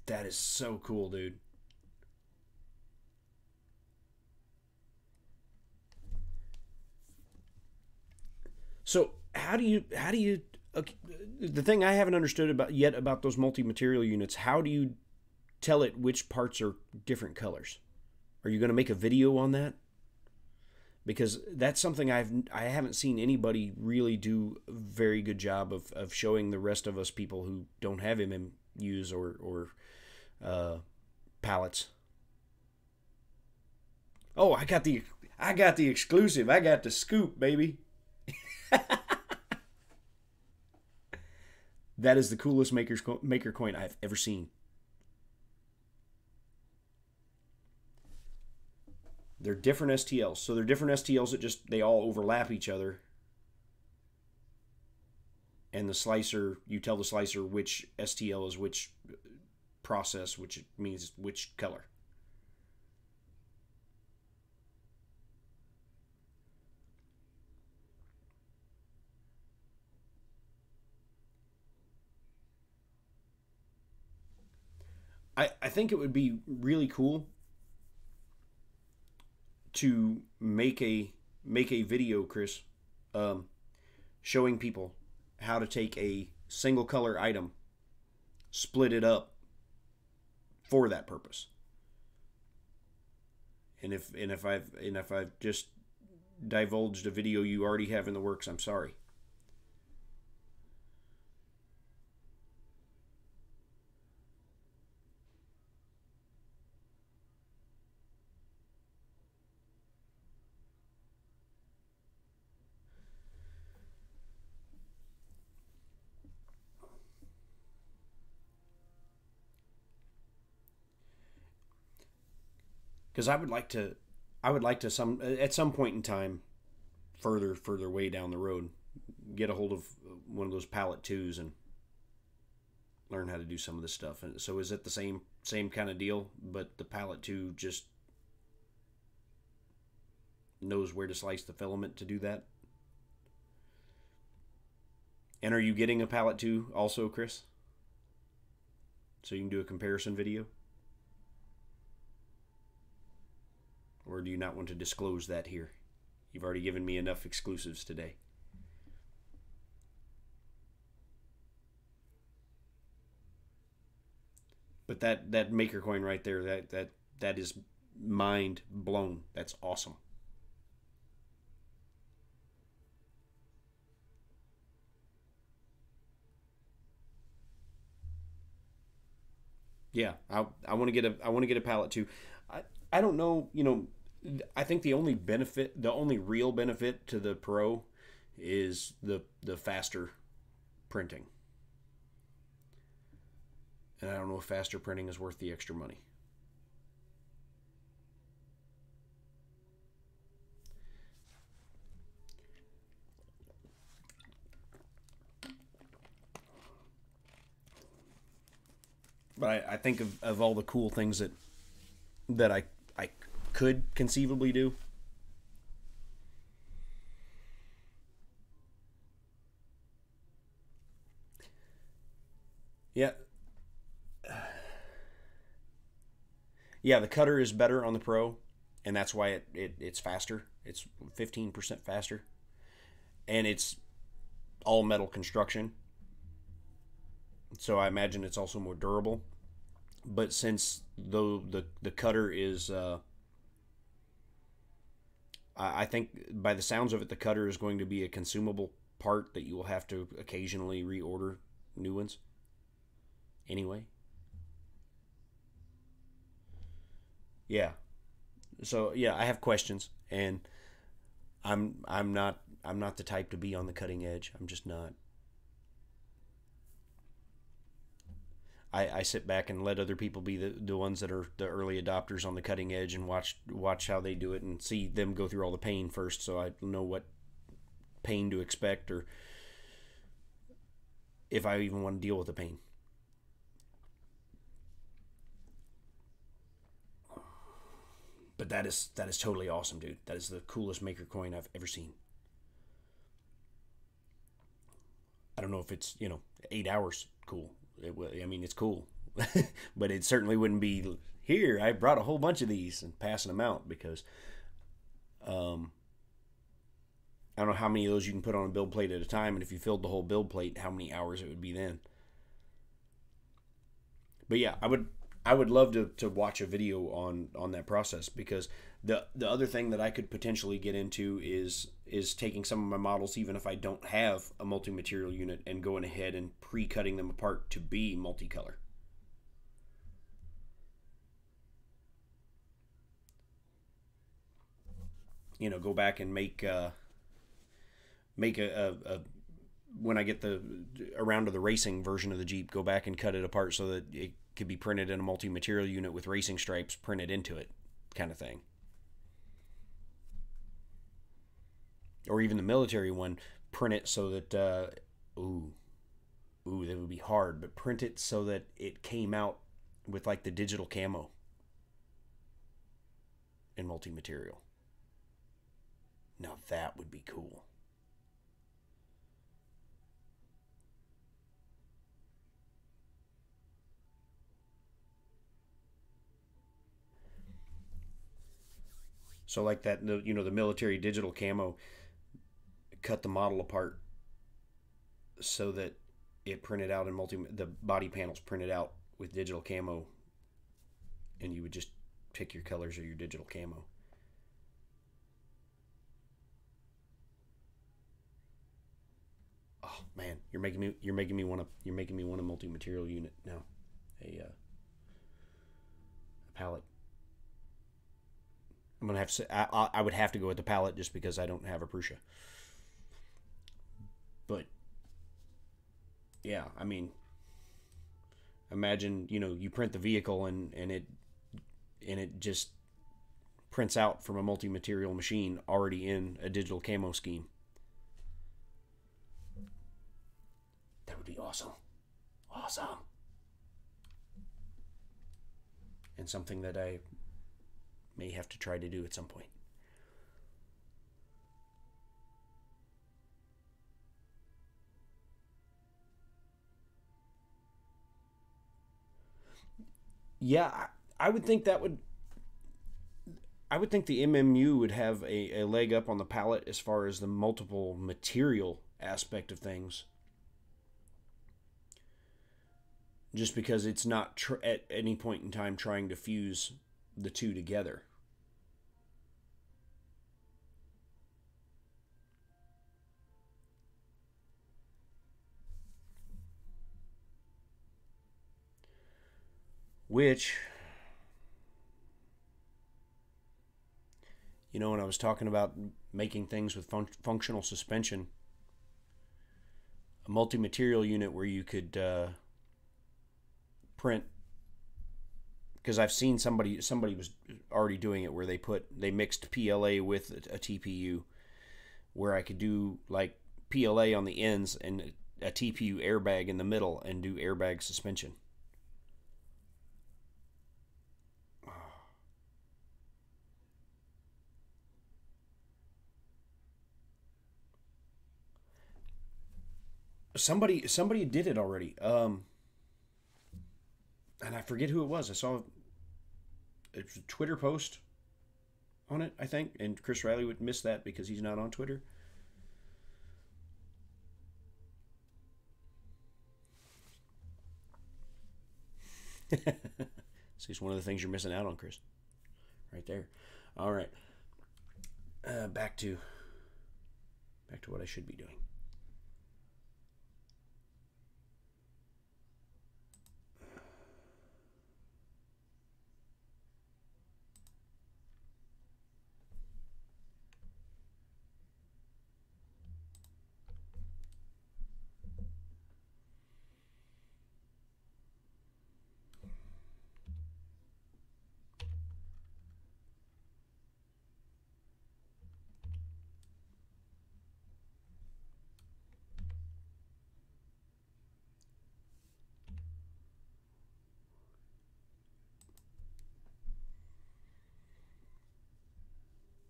That is so cool, dude. So how do you okay, the thing I haven't understood about yet about those multi-material units, how do you tell it which parts are different colors? Are you going to make a video on that? Because that's something I haven't seen anybody really do a very good job of showing the rest of us people who don't have MMUs or uh, palettes. Oh, I got the exclusive. I got the scoop, baby. That is the coolest maker coin I've ever seen. They're different STLs, so they're different STLs that just they all overlap each other. And the slicer, you tell the slicer which STL is which process, which means which color. I think it would be really cool to make a video, Chris, um, showing people how to take a single color item, split it up for that purpose. And if I've just divulged a video you already have in the works, I'm sorry. Because I would like to some at some point in time, further way down the road, get a hold of one of those palette twos and learn how to do some of this stuff. And so is it the same kind of deal, but the palette two just knows where to slice the filament to do that? And are you getting a palette two also, Chris? So you can do a comparison video? Or do you not want to disclose that here? You've already given me enough exclusives today. But that maker coin right there, that is mind blown. That's awesome. Yeah, I want to get a palette too. I don't know, I think the only real benefit to the Pro is the faster printing. And I don't know if faster printing is worth the extra money. But I think of all the cool things that I could conceivably do. Yeah. Yeah, the cutter is better on the Pro, and that's why it's faster. It's 15% faster. And it's all metal construction. So I imagine it's also more durable. But since though the cutter is I think by the sounds of it, the cutter is going to be a consumable part that you will have to occasionally reorder new ones. Anyway, yeah. So yeah, I have questions, and I'm not the type to be on the cutting edge. I'm just not. I sit back and let other people be the ones that are the early adopters on the cutting edge and watch how they do it and see them go through all the pain first, so I know what pain to expect or if I even want to deal with the pain. But that is totally awesome, dude. That is the coolest maker coin I've ever seen. I don't know if it's 8 hours cool. I mean, it's cool, but it certainly wouldn't be here. I brought a whole bunch of these and passing them out because um, I don't know how many of those you can put on a build plate at a time, and if you filled the whole build plate, how many hours it would be then. But yeah, I would love to watch a video on that process because the other thing that I could potentially get into is taking some of my models even if I don't have a multi-material unit and going ahead and pre-cutting them apart to be multicolor. Go back and make a when I get the around to the racing version of the Jeep, go back and cut it apart so that it could be printed in a multi-material unit with racing stripes printed into it, kind of thing. Or even the military one, print it so that ooh that would be hard, but print it so that it came out with like the digital camo in multi-material. Now that would be cool. So like that, the military digital camo, cut the model apart so that it printed out in the body panels printed out with digital camo, and you would just pick your colors or your digital camo. Oh man, you're making me want a multi-material unit now, a palette. I'm gonna have to say, I would have to go with the palette just because I don't have a Prusa. But yeah, I mean, imagine you print the vehicle and it just prints out from a multi-material machine already in a digital camo scheme. That would be awesome, awesome, and something that I may have to try to do at some point. Yeah, I would think that would. I would think the MMU would have a leg up on the palette as far as the multiple material aspect of things, just because it's not at any point in time trying to fuse the two together. Which, when I was talking about making things with functional suspension, a multi-material unit where you could print, because I've seen somebody was already doing it where they mixed PLA with a TPU, where I could do like PLA on the ends and a TPU airbag in the middle and do airbag suspension. Somebody did it already. And I forget who it was. I saw a Twitter post on it, I think, and Chris Riley would miss that because he's not on Twitter. So it's one of the things you're missing out on, Chris. Right there. All right. Back to what I should be doing.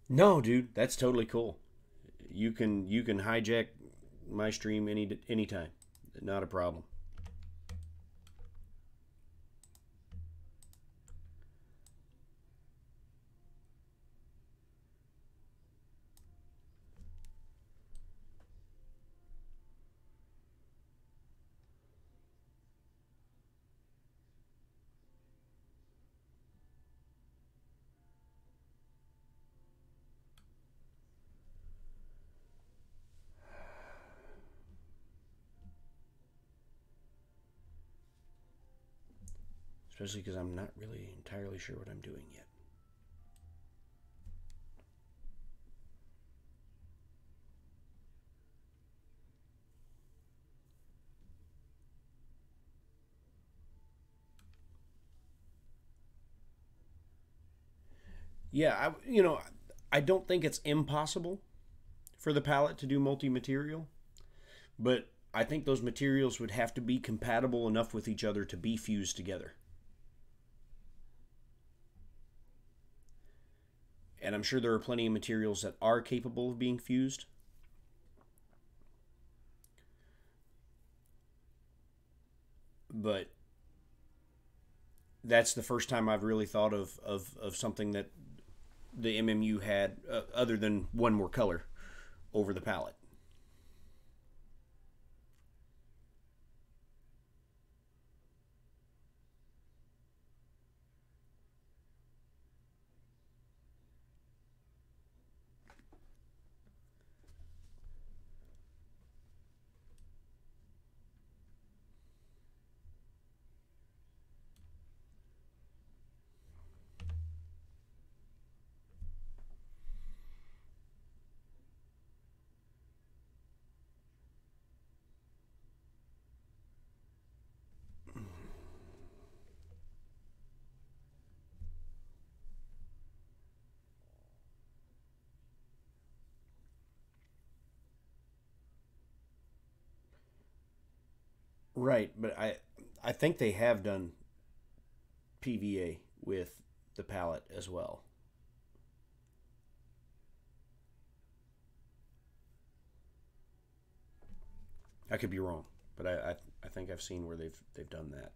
No, dude, that's totally cool. You can hijack my stream anytime. Not a problem. Especially because I'm not really entirely sure what I'm doing yet. Yeah, I don't think it's impossible for the palette to do multi-material, but I think those materials would have to be compatible enough with each other to be fused together. And I'm sure there are plenty of materials that are capable of being fused. But that's the first time I've really thought of something that the MMU had, other than one more color over the palette. Right, but I think they have done PVA with the palette as well. I could be wrong, but I think I've seen where they've done that.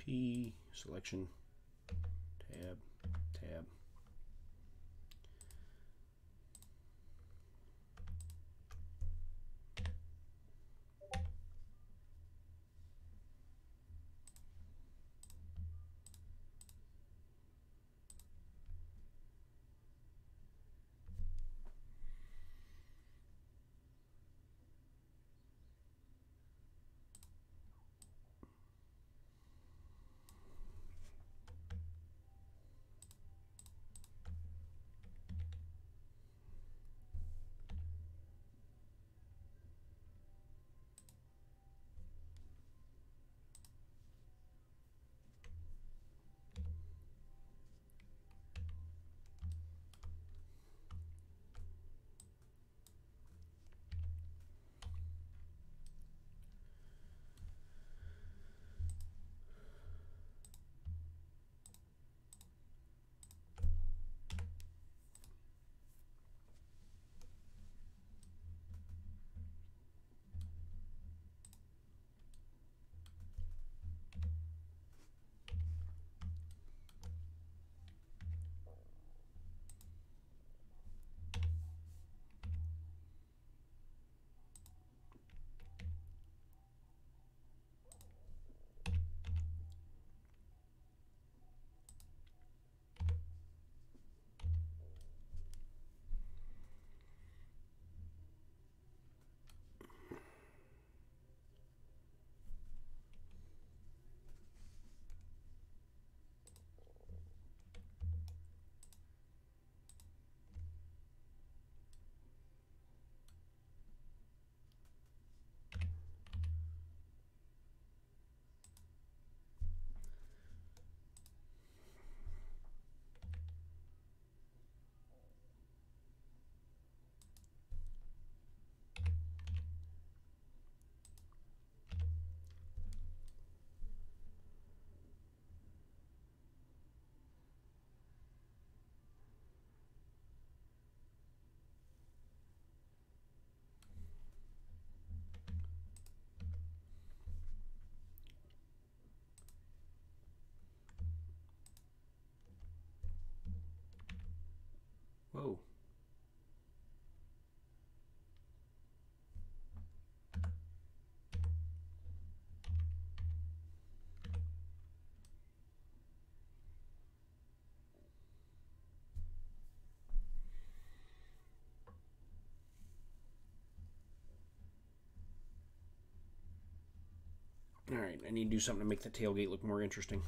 P, selection, tab, tab. Whoa. All right, I need to do something to make the tailgate look more interesting.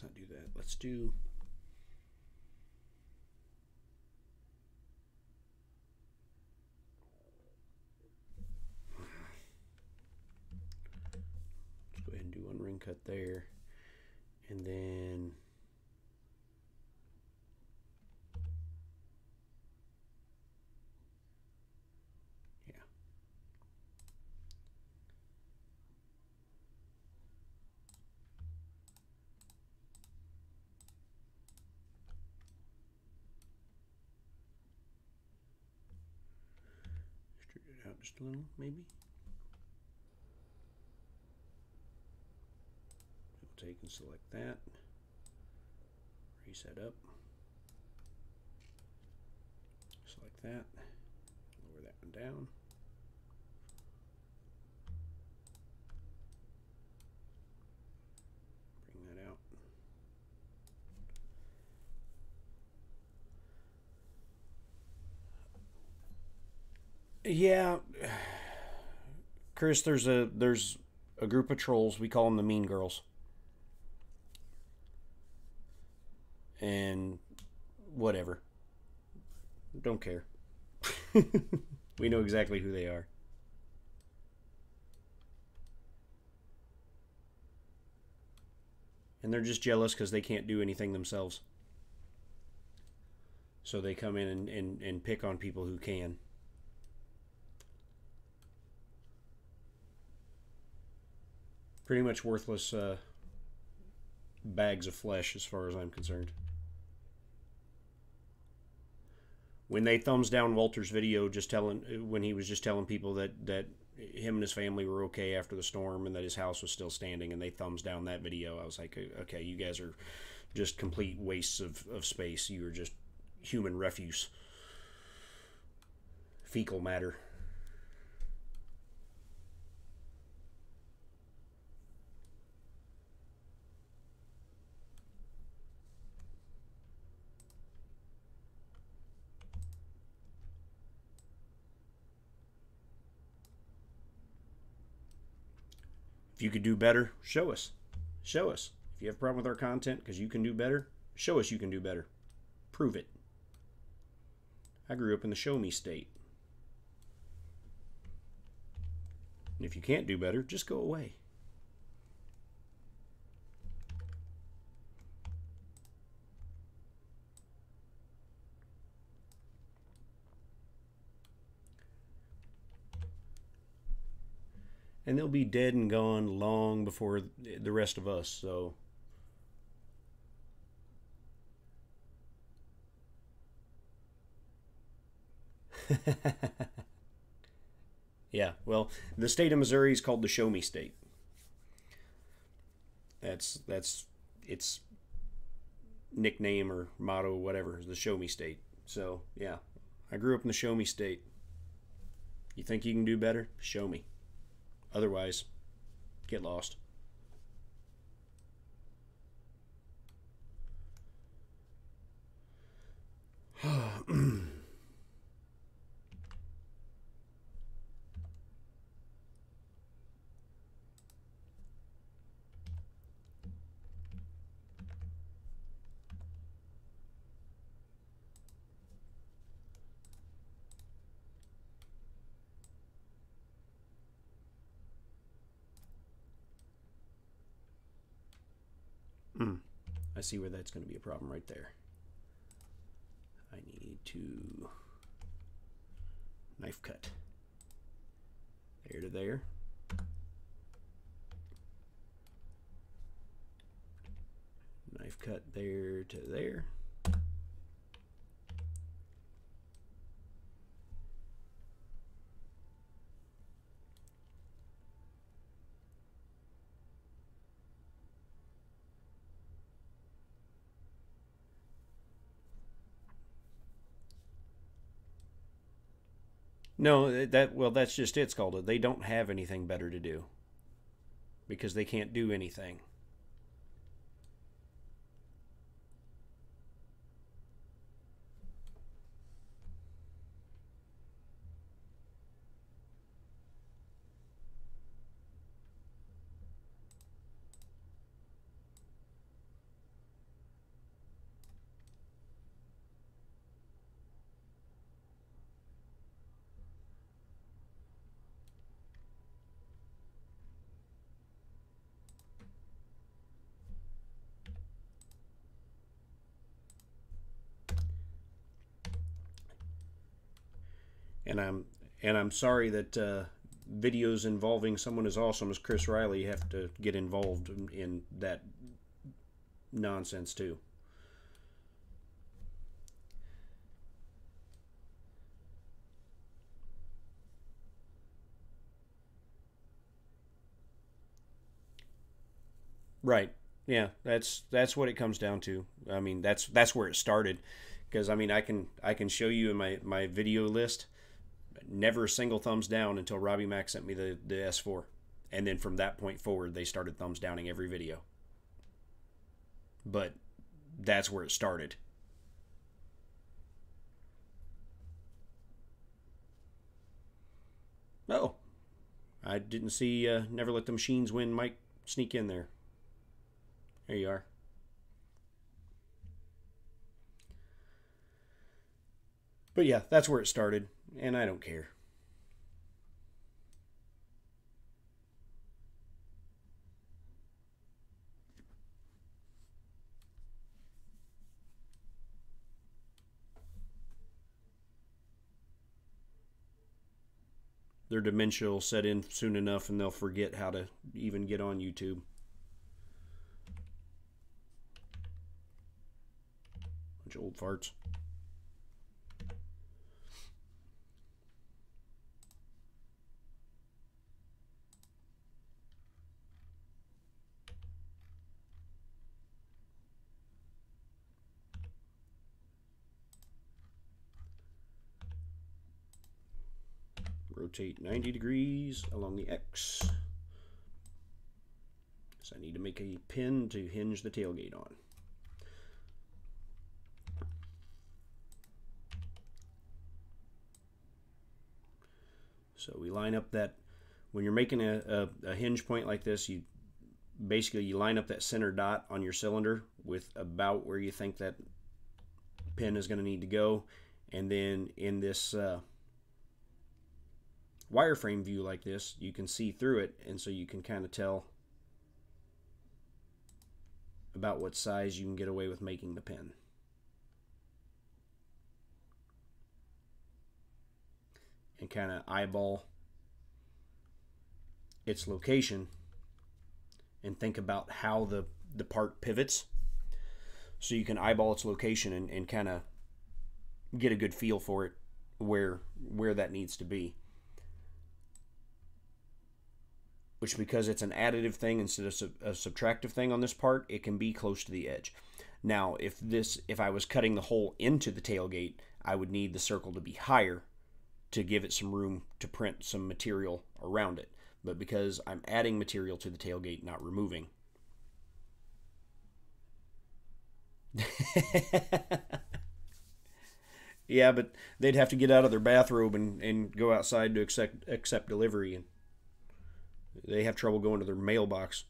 Let's not do that. Let's do... Let's go ahead and do one ring cut there. And then... yeah. Extrude it out just a little, maybe. We'll take and select that. Reset up. Select that. Lower that one down. Bring that out. Yeah, Chris, there's a group of trolls. We call them the Mean Girls. And whatever. Don't care. We know exactly who they are. and they're just jealous because they can't do anything themselves. So they come in and pick on people who can. Pretty much worthless bags of flesh as far as I'm concerned. When they thumbs down Walter's video, when he was just telling people that him and his family were okay after the storm and that his house was still standing, and they thumbs down that video, I was like, okay, you guys are just complete wastes of space. You are just human refuse, fecal matter. If you could do better, show us. Show us. If you have a problem with our content because you can do better, show us you can do better. Prove it. I grew up in the show me state. And if you can't do better, just go away. And they'll be dead and gone long before the rest of us, so... Yeah, well, the state of Missouri is called the Show Me State. That's its nickname or motto, whatever, is the Show Me State. So, yeah, I grew up in the Show Me State. You think you can do better? Show me. Otherwise, get lost. I see where that's going to be a problem right there. I need to knife cut. There to there. Knife cut there to there. No, that's just it, Scalded. They don't have anything better to do because they can't do anything. And I'm sorry that videos involving someone as awesome as Chris Riley have to get involved in that nonsense too. Right. Yeah, that's what it comes down to. I mean, that's where it started. Because I mean, I can show you in my video list. Never a single thumbs down until Robbie Mack sent me the S4. And then from that point forward, they started thumbs downing every video. But that's where it started. Oh, I didn't see Never Let the Machines Win Mike sneak in there. There you are. But yeah, that's where it started, and I don't care. their dementia will set in soon enough and they'll forget how to even get on YouTube. Bunch of old farts. Rotate 90 degrees along the X. So I need to make a pin to hinge the tailgate on. So we line up that, when you're making a hinge point like this, you basically line up that center dot on your cylinder with about where you think that pin is going to need to go. And then in this wireframe view like this, you can see through it, and so you can kind of tell about what size you can get away with making the pin. And kind of eyeball its location and think about how the part pivots, so you can eyeball its location and kind of get a good feel for it, where that needs to be. Which, because it's an additive thing instead of a subtractive thing on this part, it can be close to the edge. Now, if I was cutting the hole into the tailgate, I would need the circle to be higher to give it some room to print some material around it. But because I'm adding material to the tailgate, not removing. Yeah, but they'd have to get out of their bathrobe and go outside to accept delivery, and they have trouble going to their mailbox.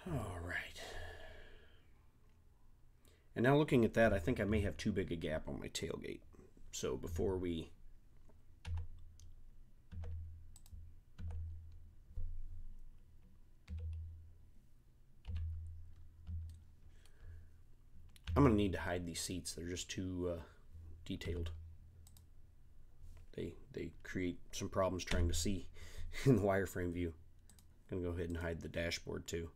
All right. And now looking at that, I think I may have too big a gap on my tailgate. So before we... I'm going to need to hide these seats. They're just too detailed. They create some problems trying to see in the wireframe view. I'm going to go ahead and hide the dashboard too.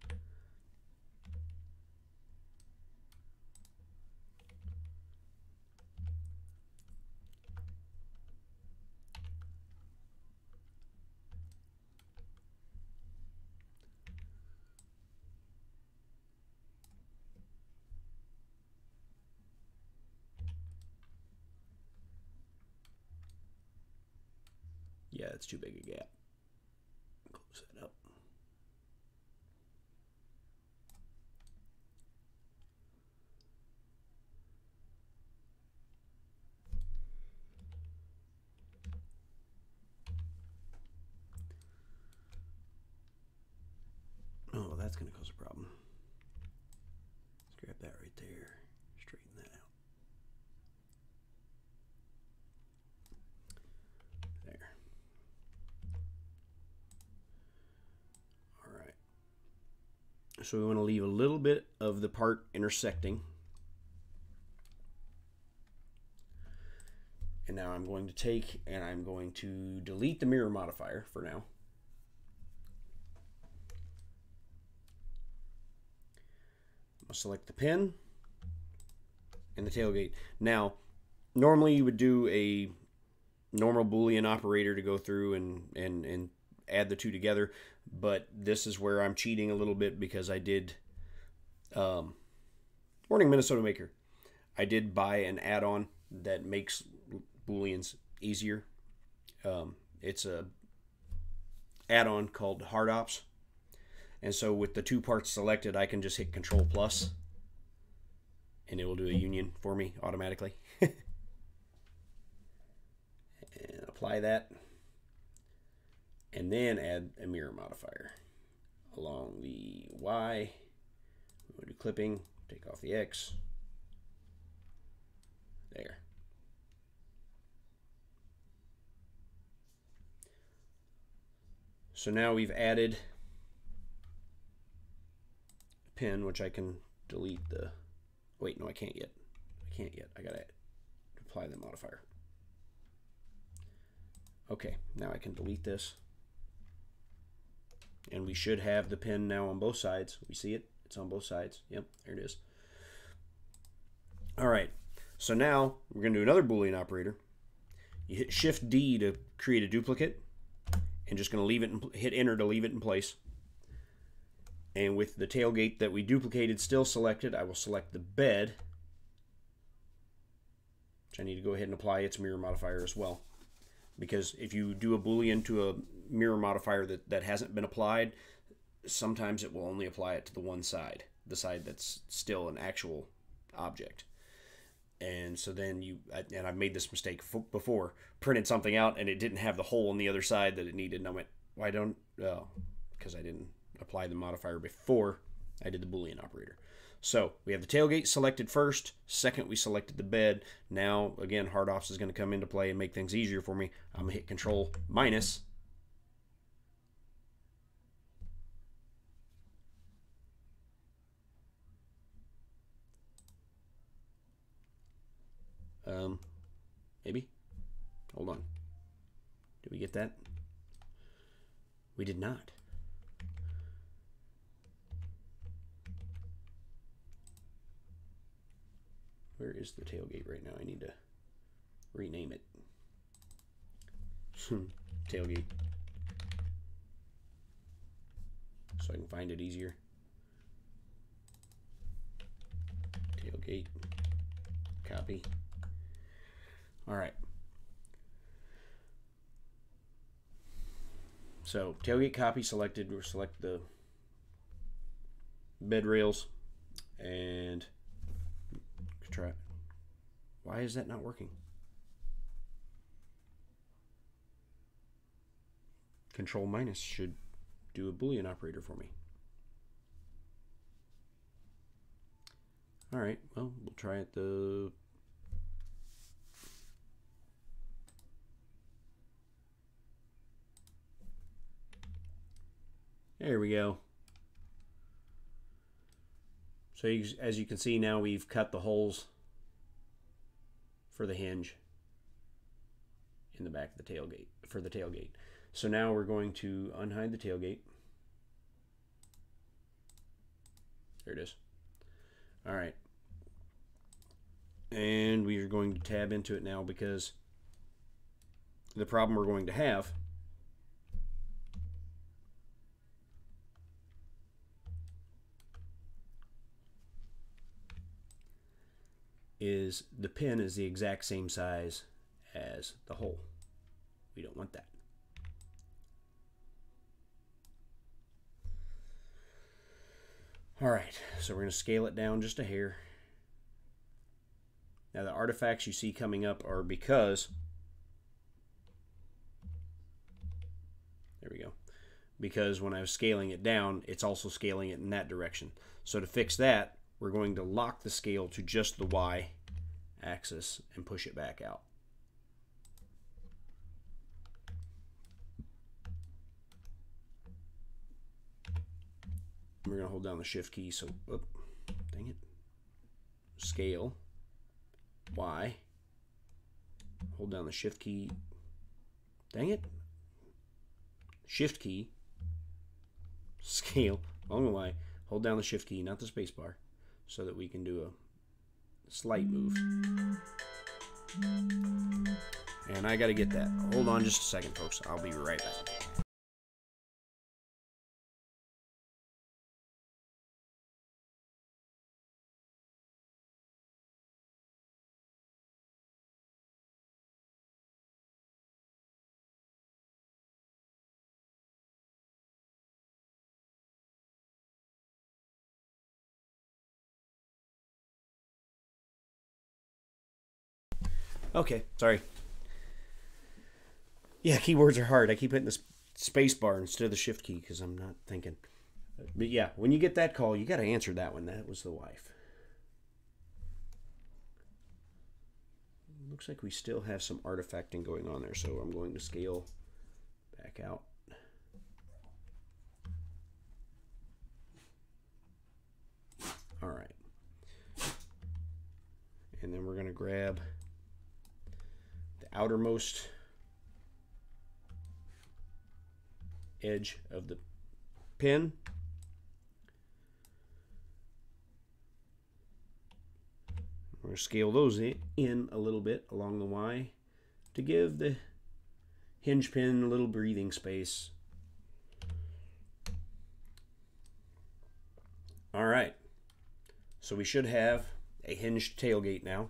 Yeah, it's too big a gap. Close that up. Oh, that's going to cause a problem. Let's grab that right there. Straighten that out. There. All right. So we want to leave a little bit of the part intersecting. And now I'm going to take and I'm going to delete the mirror modifier for now. I'll select the pin and the tailgate. Now, normally you would do a normal Boolean operator to go through and add the two together, but this is where I'm cheating a little bit because I did, Morning Minnesota Maker, I did buy an add-on that makes Booleans easier. It's a add-on called Hard Ops, and so with the two parts selected, I can just hit Control Plus, and it will do a union for me automatically. And apply that, and then add a mirror modifier along the Y. We'll do clipping, take off the X. There. So now we've added a pin, which I can delete the... Wait, no, I can't yet. I gotta apply the modifier. Okay, now I can delete this. And we should have the pin now on both sides. We see it? It's on both sides. Yep, there it is. All right, so now we're going to do another Boolean operator. You hit Shift D to create a duplicate, and just going to leave it, hit Enter to leave it in place. And with the tailgate that we duplicated still selected, I will select the bed, which I need to go ahead and apply its mirror modifier as well. Because if you do a Boolean to a mirror modifier that hasn't been applied, sometimes it will only apply it to the one side, the side that's still an actual object. And so then and I've made this mistake before, printed something out and it didn't have the hole on the other side that it needed. And I went, why don't, oh, because I didn't apply the modifier before I did the Boolean operator. So we have the tailgate selected first. Second, we selected the bed. Now, again, Hard Ops is going to come into play and make things easier for me. I'm going to hit Control minus. Maybe. Hold on. Did we get that? We did not. Where is the tailgate right now? I need to rename it. Tailgate. So I can find it easier. Tailgate. Copy. All right. So tailgate copy selected. We'll select the bed rails and try. Why is that not working? Control minus should do a Boolean operator for me. All right, well, we'll try it the... There we go. So as you can see now, we've cut the holes for the hinge in the back of the tailgate, for the tailgate. So now we're going to unhide the tailgate. There it is. All right. And we are going to tab into it now because the problem we're going to have is the pin is the exact same size as the hole. We don't want that. All right, so we're going to scale it down just a hair. Now the artifacts you see coming up are because, there we go, because when I was scaling it down, it's also scaling it in that direction. So to fix that, we're going to lock the scale to just the Y axis and push it back out. We're going to hold down the Shift key, so, oh, dang it, scale, Y, hold down the Shift key, dang it, Shift key, scale, along the Y, hold down the Shift key, not the space bar, so that we can do a slight move. And I got to get that. Hold on just a second, folks. I'll be right back. Okay, sorry. Yeah, keywords are hard. I keep hitting the space bar instead of the shift key because I'm not thinking. But yeah, when you get that call, you got to answer that one. That was the wife. Looks like we still have some artifacting going on there, so I'm going to scale back out. All right. And then we're going to grab the outermost edge of the pin. We're going to scale those in a little bit along the Y to give the hinge pin a little breathing space. All right. So we should have a hinged tailgate now.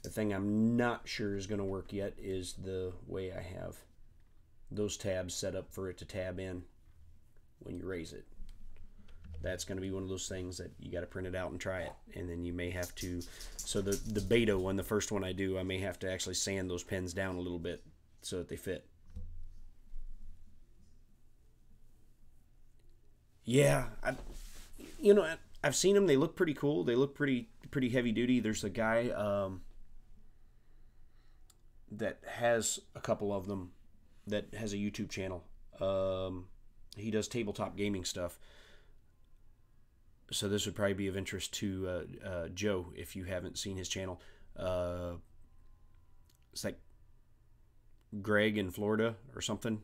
The thing I'm not sure is going to work yet is the way I have those tabs set up for it to tab in when you raise it. That's going to be one of those things that you got to print it out and try it. And then you may have to, so the beta one, the first one I do, I may have to actually sand those pins down a little bit so that they fit. Yeah, I've seen them. They look pretty cool. They look pretty heavy duty. There's a guy that has a couple of them that has a YouTube channel. He does tabletop gaming stuff. So this would probably be of interest to Joe if you haven't seen his channel. It's like Greg in Florida or something.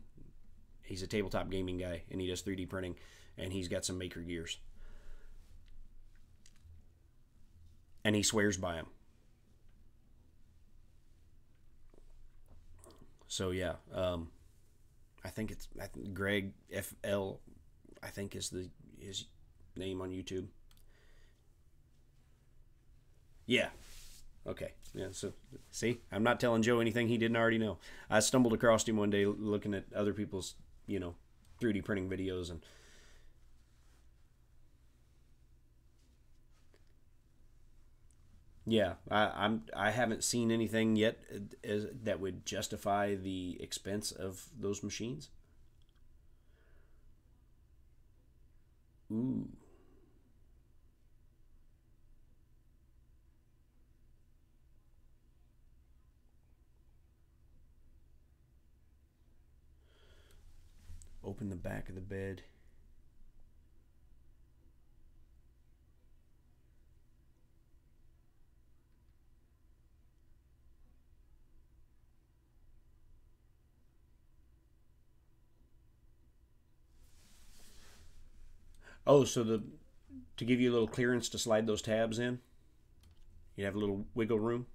He's a tabletop gaming guy, and he does 3D printing, and he's got some maker gears. And he swears by them. So yeah, I think Greg FL, I think is his name on YouTube. Yeah. Okay. Yeah. So see, I'm not telling Joe anything he didn't already know. I stumbled across him one day looking at other people's, 3D printing videos, and yeah, I haven't seen anything yet that would justify the expense of those machines. Ooh. Open the back of the bed. Oh, so to give you a little clearance to slide those tabs in, you have a little wiggle room.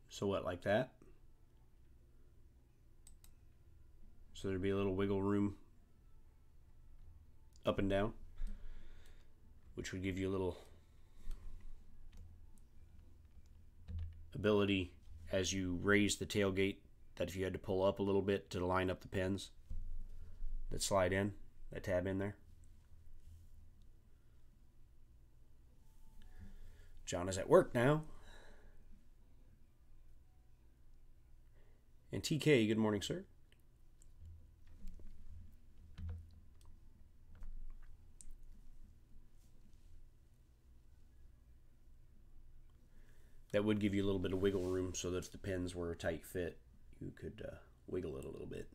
So what, like that? So there'd be a little wiggle room up and down, which would give you a little ability as you raise the tailgate, that if you had to pull up a little bit to line up the pins that slide in, that tab in there. John is at work now. And TK, good morning, sir. That would give you a little bit of wiggle room so that if the pins were a tight fit, you could wiggle it a little bit.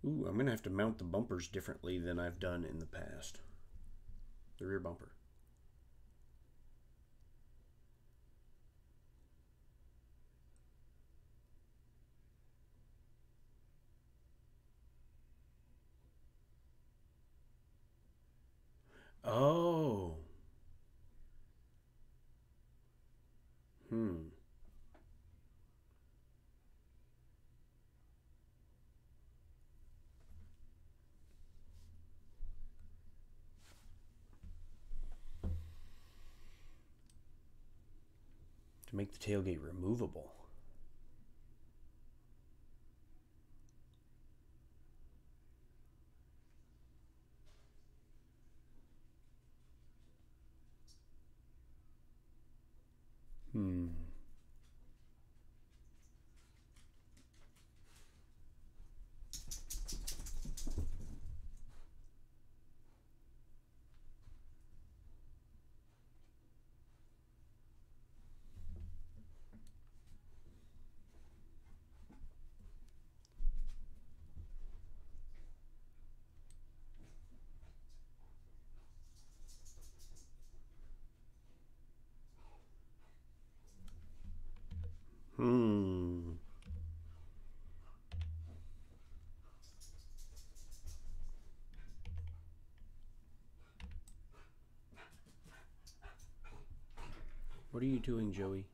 Ooh, I'm going to have to mount the bumpers differently than I've done in the past. The rear bumper. Oh. Hmm. To make the tailgate removable. Hmm. Hmm. What are you doing, Joey?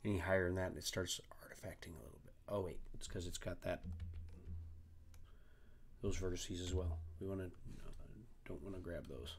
Any higher than that, and it starts artifacting a little bit. Oh wait, it's because it's got those vertices as well. We don't want to grab those.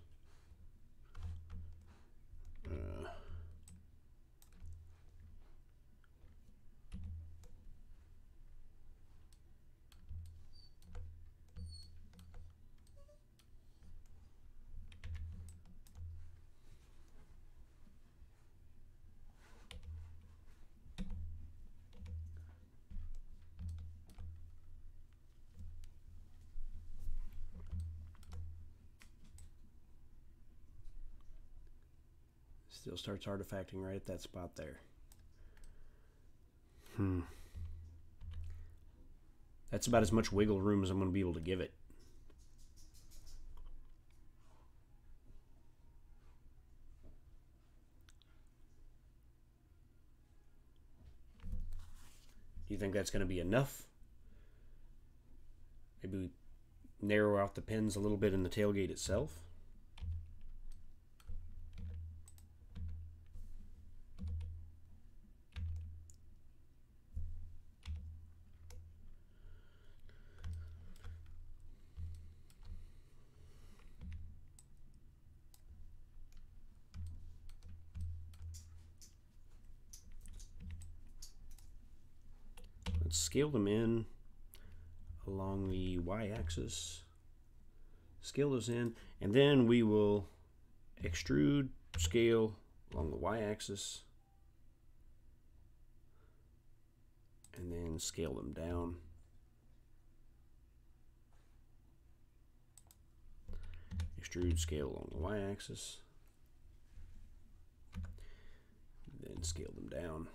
Still starts artifacting right at that spot there. That's about as much wiggle room as I'm going to be able to give it. Do you think that's going to be enough? Maybe we narrow out the pins a little bit in the tailgate itself. Let's scale them in along the y-axis. Scale those in, and then we will extrude, scale along the y-axis, and then scale them down. Extrude, scale along the y-axis, then scale them down.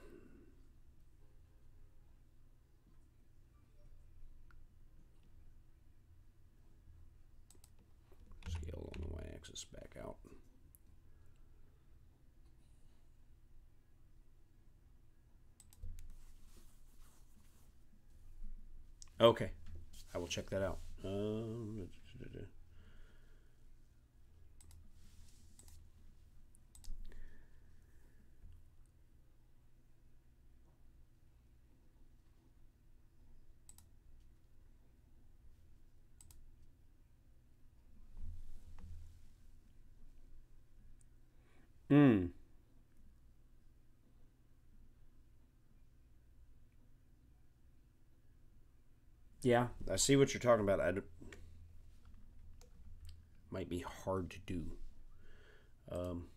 Scale along the y-axis back out. Okay, I will check that out. Yeah, I see what you're talking about. Might be hard to do. Um,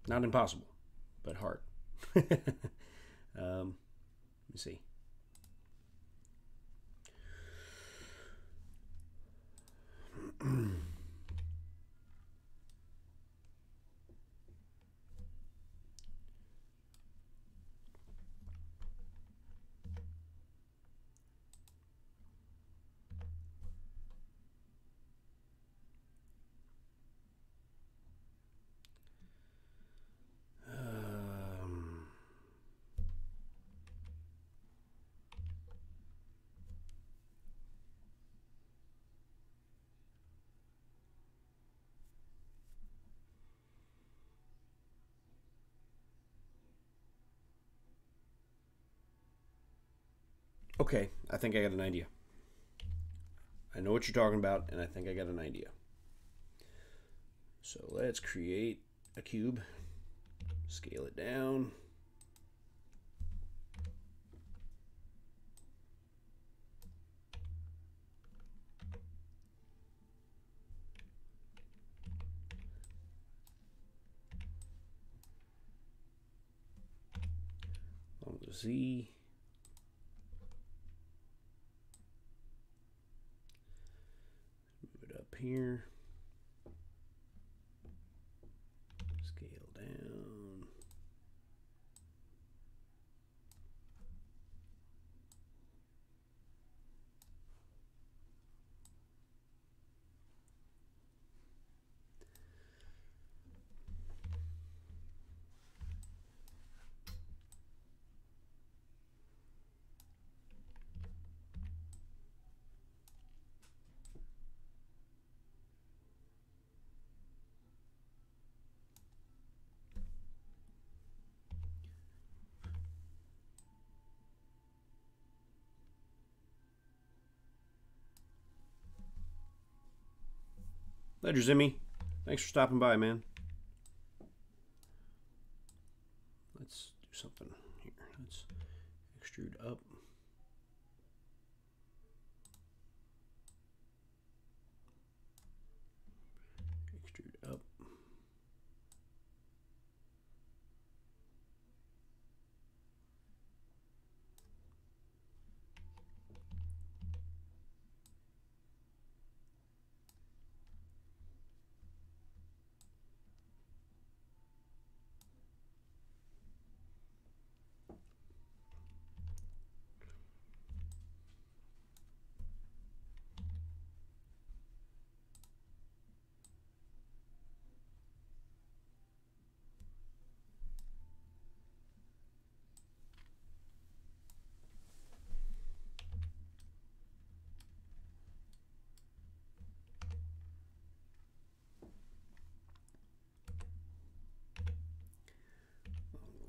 Not impossible, but hard. Let me see. Okay, I think I got an idea. I know what you're talking about, and I think I got an idea. So let's create a cube, scale it down. On the Z. Move it up here. Scale down. Ledger Zimmy, thanks for stopping by, man. Let's do something here. Let's extrude up. Extrude up.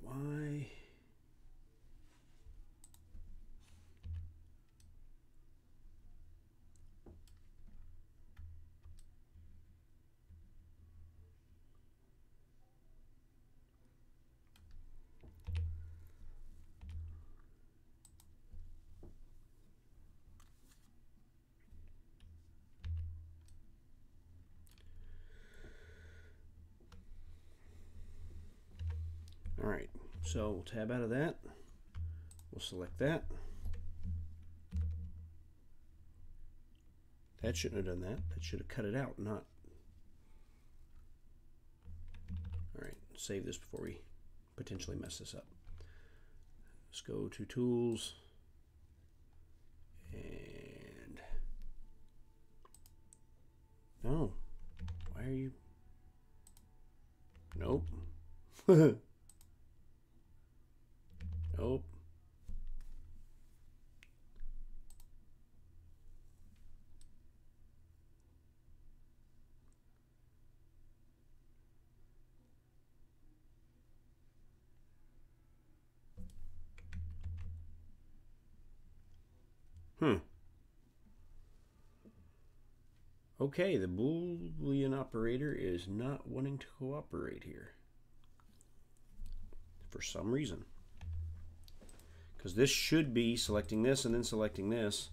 Y. All right, so we'll tab out of that. We'll select that. That shouldn't have done that. That should have cut it out, not. All right, save this before we potentially mess this up. Let's go to Tools. And no, why are you? Nope. Nope. Okay, the Boolean operator is not wanting to cooperate here. for some reason. Because this should be selecting this and then selecting this.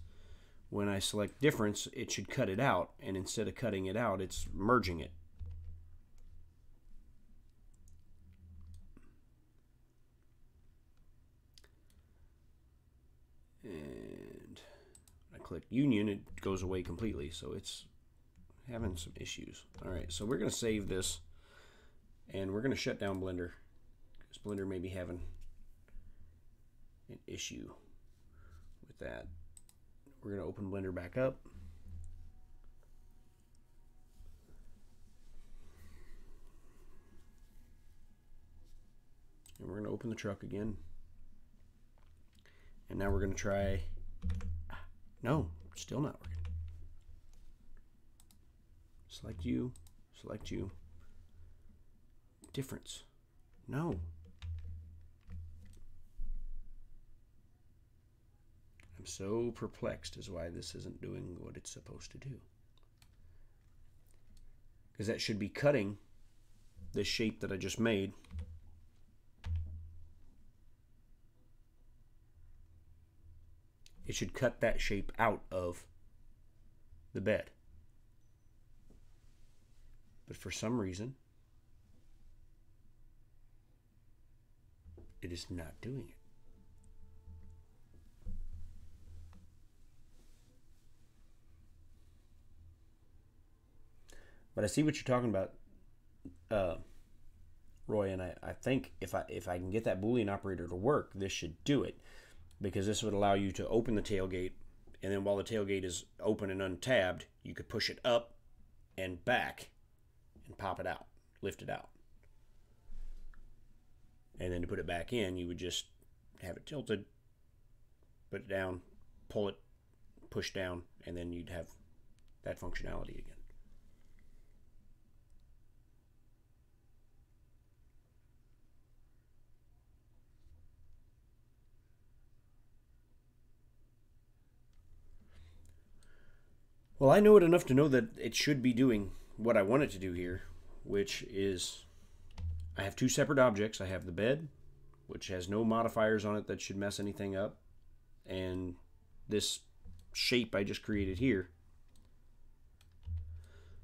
When I select difference, it should cut it out, and instead of cutting it out, it's merging it. And I click union, it goes away completely, so it's having some issues. Alright, so we're going to save this, and we're going to shut down Blender, because Blender may be having an issue with that. We're going to open Blender back up. And we're going to open the truck again. And now we're going to try... No, still not working. Select you, select you. Difference. No. I'm so perplexed as why this isn't doing what it's supposed to do. Because that should be cutting this shape that I just made. It should cut that shape out of the bed. But for some reason, it is not doing it. But I see what you're talking about, Roy, and I think if I can get that Boolean operator to work, this should do it, because this would allow you to open the tailgate, and then while the tailgate is open and untabbed, you could push it up and back and pop it out, lift it out. And then to put it back in, you would just have it tilted, put it down, pull it, push down, and then you'd have that functionality again. Well, I know it enough to know that it should be doing what I want it to do here, which is I have two separate objects. I have the bed, which has no modifiers on it that should mess anything up, and this shape I just created here.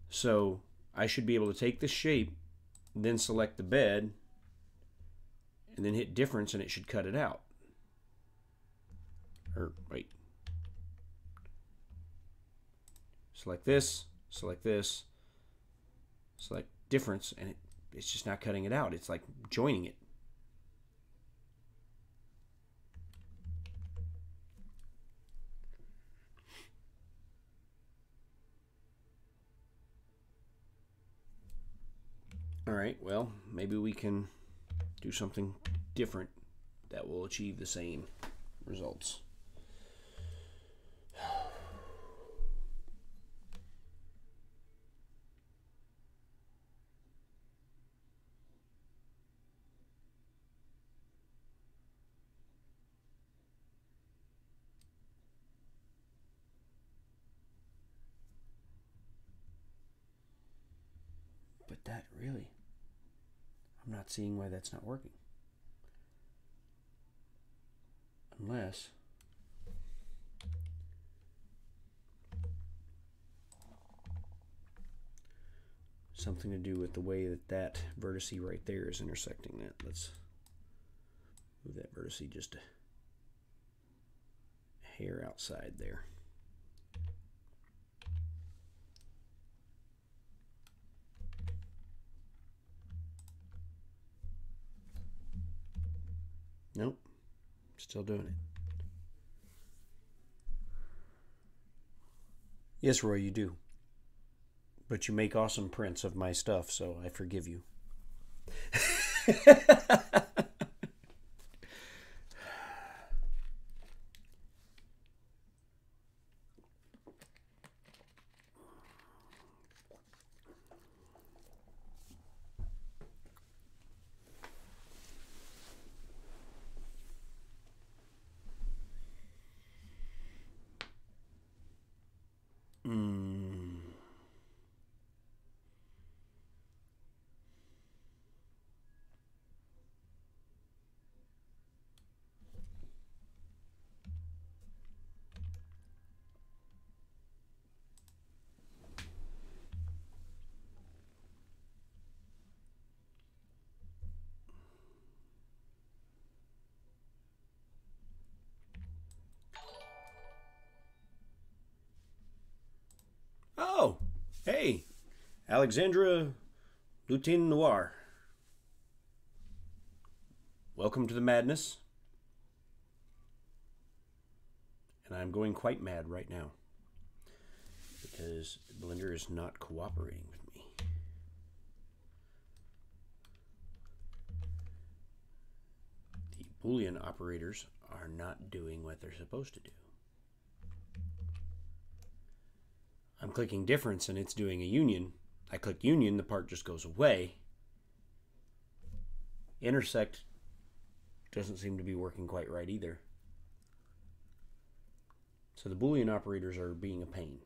So I should be able to take this shape, then select the bed, and then hit difference, and it should cut it out. Or wait. Select this, select this, select difference, and it's just not cutting it out. It's like joining it. All right, well, maybe we can do something different that will achieve the same results. But that really, I'm not seeing why that's not working. Unless something to do with the way that that vertice right there is intersecting that. Let's move that vertice just a hair outside there. Nope, still doing it. Yes, Roy, you do. But you make awesome prints of my stuff, so I forgive you. Alexandra Lutin Noir. Welcome to the madness. And I'm going quite mad right now because Blender is not cooperating with me. The Boolean operators are not doing what they're supposed to do. I'm clicking difference and it's doing a union. I click union, the part just goes away. Intersect doesn't seem to be working quite right either. So the Boolean operators are being a pain.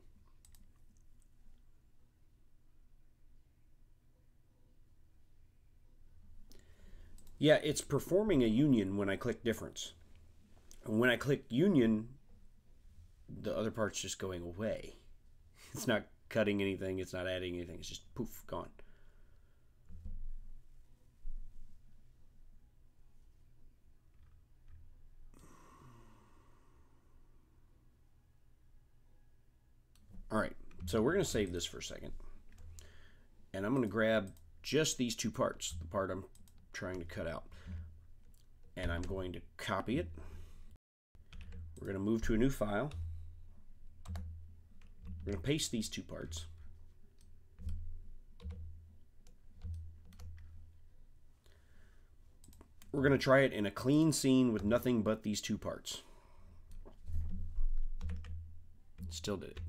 Yeah, it's performing a union when I click difference. And when I click union, the other part's just going away. It's not cutting anything, it's not adding anything, it's just poof, gone. All right, so we're going to save this for a second. And I'm going to grab just these two parts, the part I'm trying to cut out. And I'm going to copy it. We're going to move to a new file. We're going to paste these two parts. We're going to try it in a clean scene with nothing but these two parts. Still did it.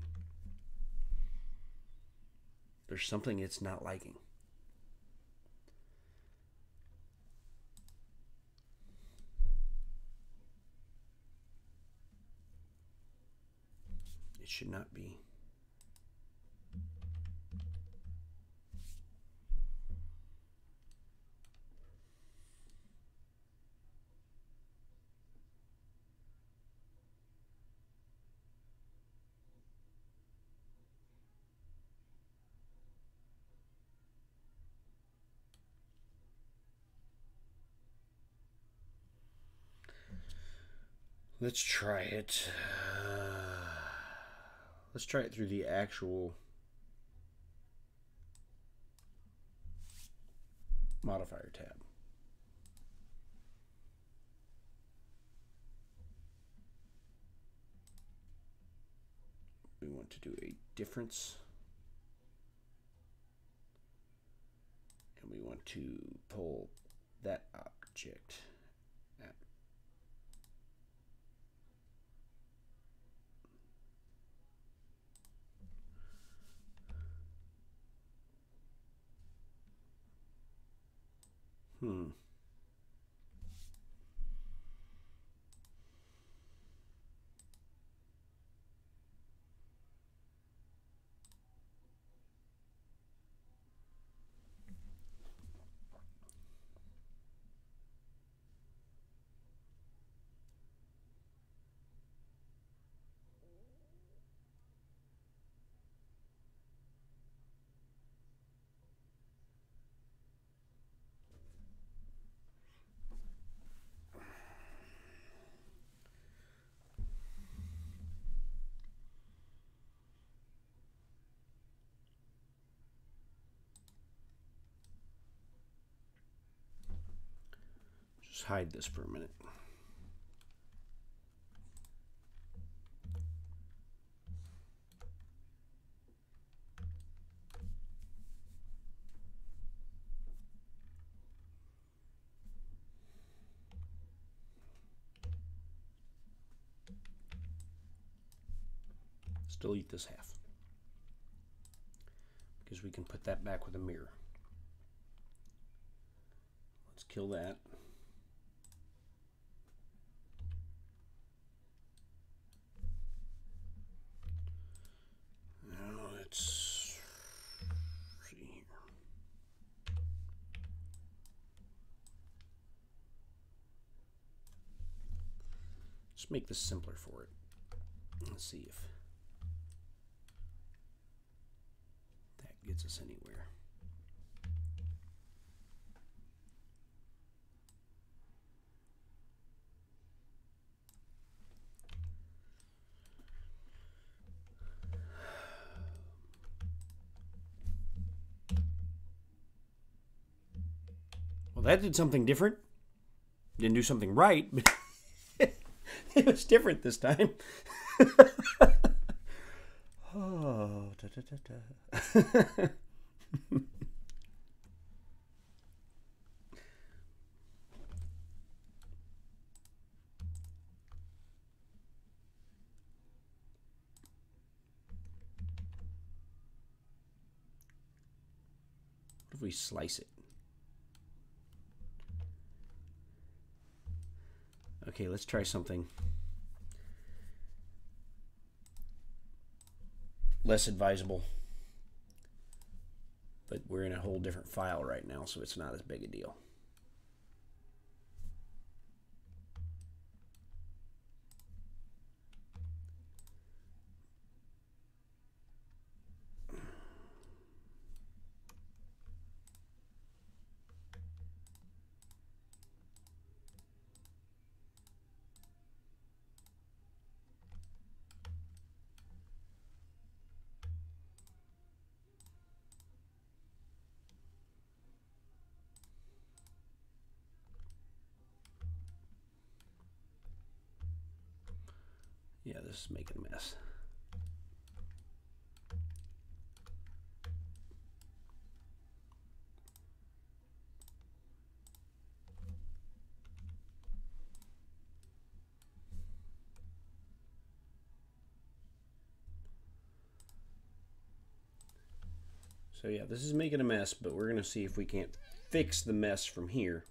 There's something it's not liking. It should not be. Let's try it. Let's try it through the actual modifier tab. We want to do a difference. And we want to pull that object out. Just hide this for a minute. Let's delete this half because we can put that back with a mirror. Let's kill that. Now let's see here. Let's make this simpler for it. Let's see if that gets us anywhere. that did something different. Didn't do something right, but it was different this time. Oh, da, da, da, da. What if we slice it? Okay, let's try something less advisable. But we're in a whole different file right now, so it's not as big a deal. Yeah, this is making a mess. So yeah, this is making a mess, but we're going to see if we can't fix the mess from here.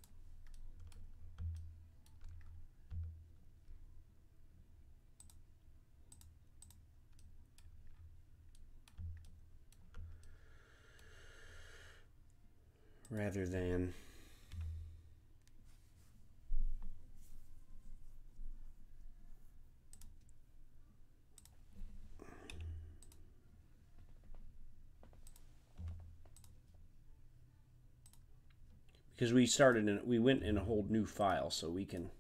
Rather than because we went in a whole new file, so we can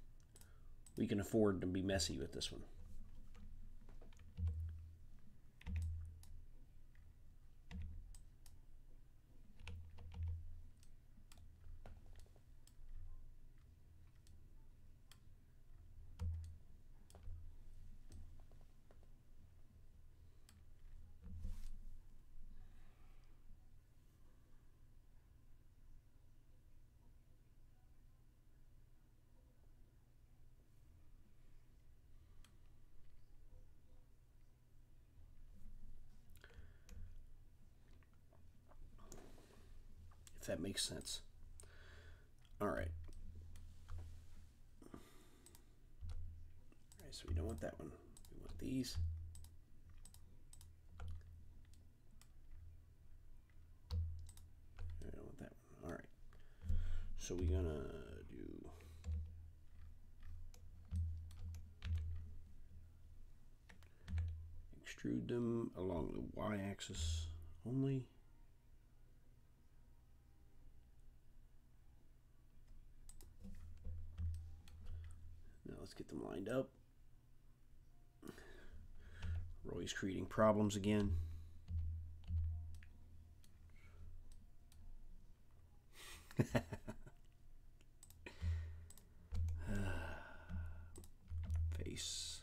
afford to be messy with this one. If that makes sense. All right. All right, so we don't want that one. We want these. I don't want that one. All right. So we're gonna do extrude them along the y-axis only. Now let's get them lined up. Roy's creating problems again. Face.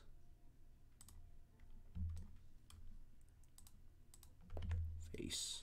Face.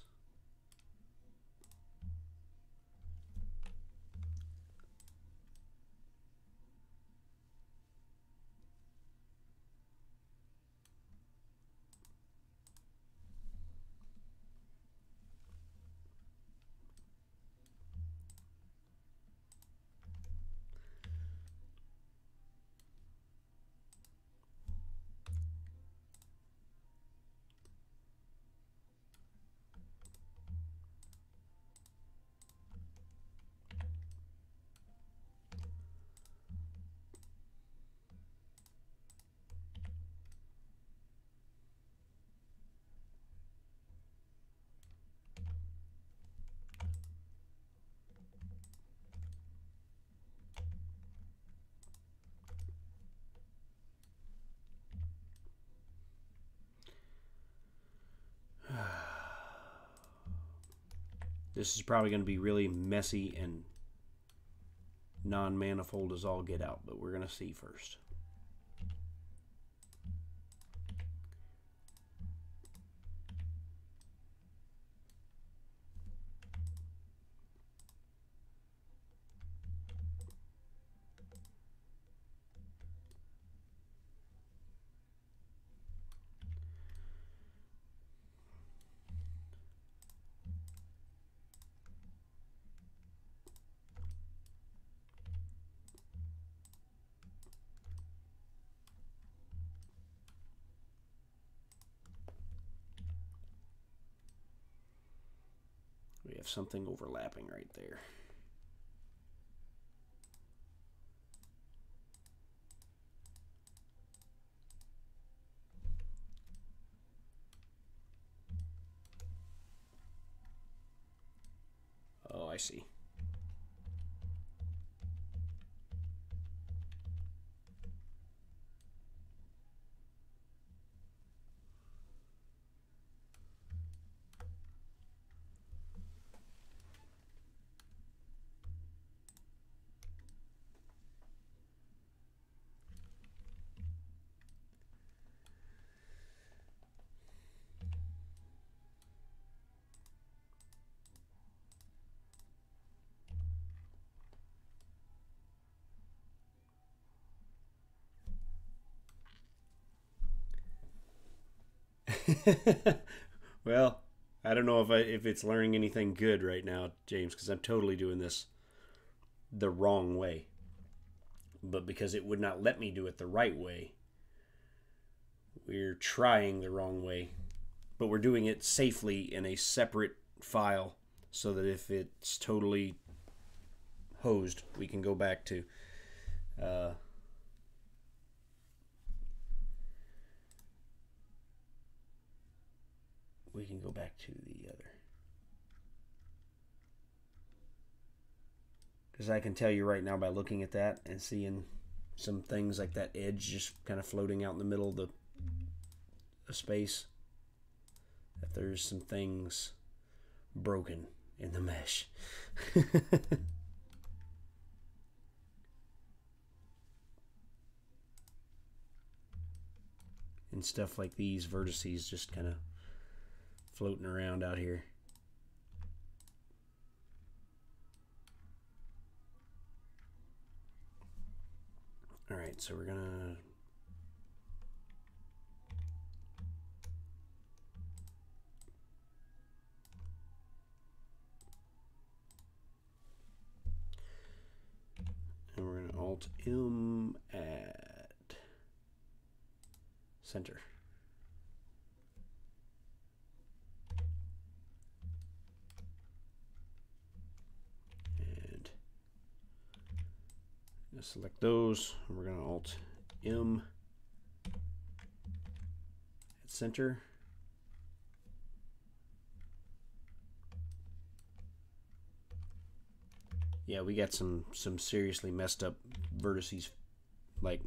This is probably going to be really messy and non-manifold as all get out, but we're going to see first. We have something overlapping right there. Oh, I see. Well, I don't know if it's learning anything good right now, James, because I'm totally doing this the wrong way. But because it would not let me do it the right way, we're trying the wrong way. But we're doing it safely in a separate file so that if it's totally hosed, we can go back to the other. Because I can tell you right now by looking at that and seeing some things like that edge just kind of floating out in the middle of the space, that there's some things broken in the mesh. And stuff like these vertices just kind of floating around out here. All right, so we're gonna Alt-M at center. And select those. And we're going to Alt-M at center. Yeah, we got some seriously messed up vertices, like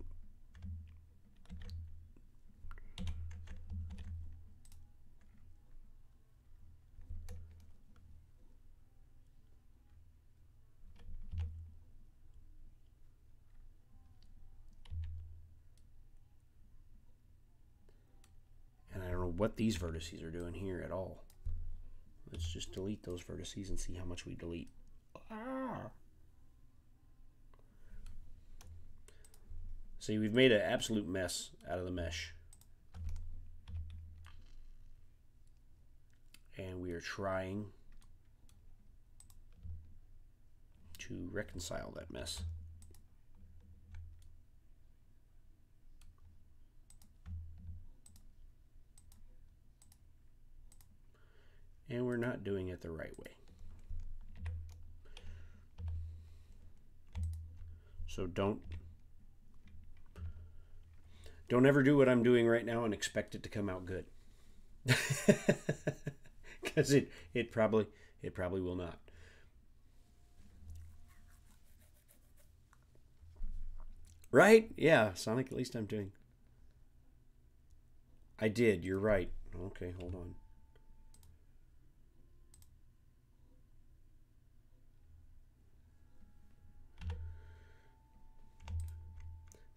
and I don't know what these vertices are doing here at all. Let's just delete those vertices and see how much we delete. See, we've made an absolute mess out of the mesh. And we are trying to reconcile that mess. And we're not doing it the right way. So don't ever do what I'm doing right now and expect it to come out good. Because it probably will not. Right? Yeah, Sonic, at least I'm doing. I did, you're right. Okay, hold on.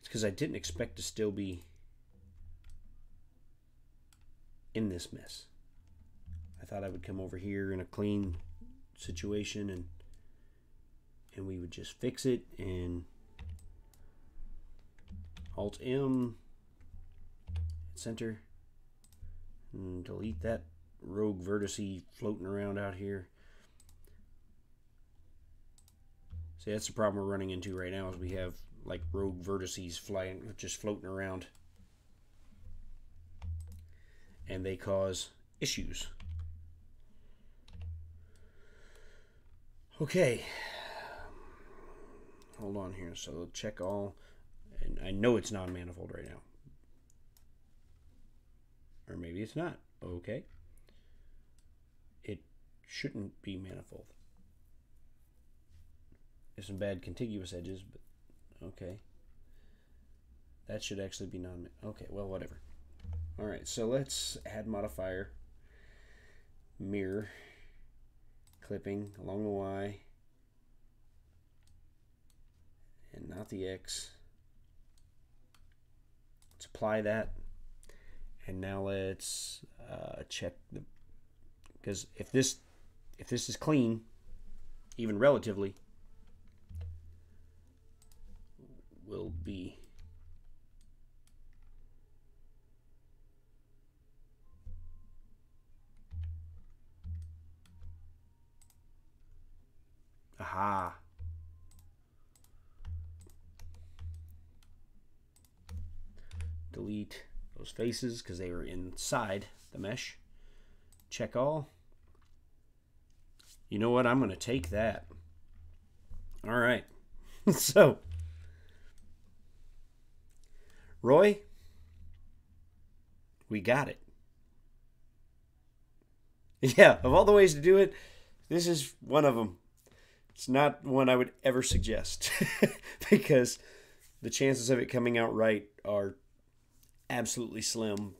because I didn't expect to still be in this mess. I thought I would come over here in a clean situation and we would just fix it, and Alt M, center, and delete that rogue vertice floating around out here. See, that's the problem we're running into right now, is we have like rogue vertices flying, just floating around, and they cause issues. Okay, hold on here. So check all, and I know it's non-manifold right now, or maybe it's not. Okay, it shouldn't be manifold. There's some bad contiguous edges, but okay. That should actually be non. Okay, well, whatever. All right, so let's add modifier, mirror, clipping along the Y, and not the X. Let's apply that, and now let's check the, because if this is clean, even relatively, will be aha. Delete those faces because they were inside the mesh. Check all. You know what? I'm going to take that. All right. So, Roy, we got it. Yeah, of all the ways to do it, this is one of them. It's not one I would ever suggest because the chances of it coming out right are absolutely slim.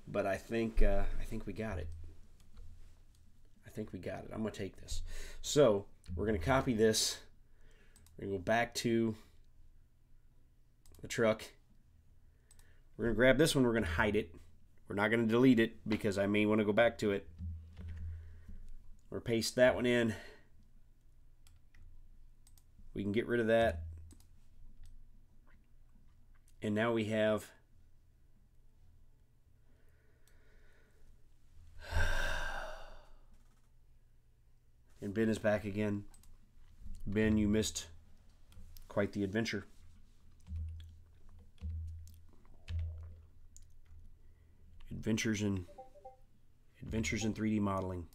But I think we got it. I think we got it. I'm going to take this. So we're going to copy this. We're going to go back to the truck. We're going to grab this one. We're going to hide it. We're not going to delete it because I may want to go back to it. Or paste that one in. We can get rid of that. And now we have and Ben is back again. Ben, you missed quite the adventure. Adventures in 3D modeling.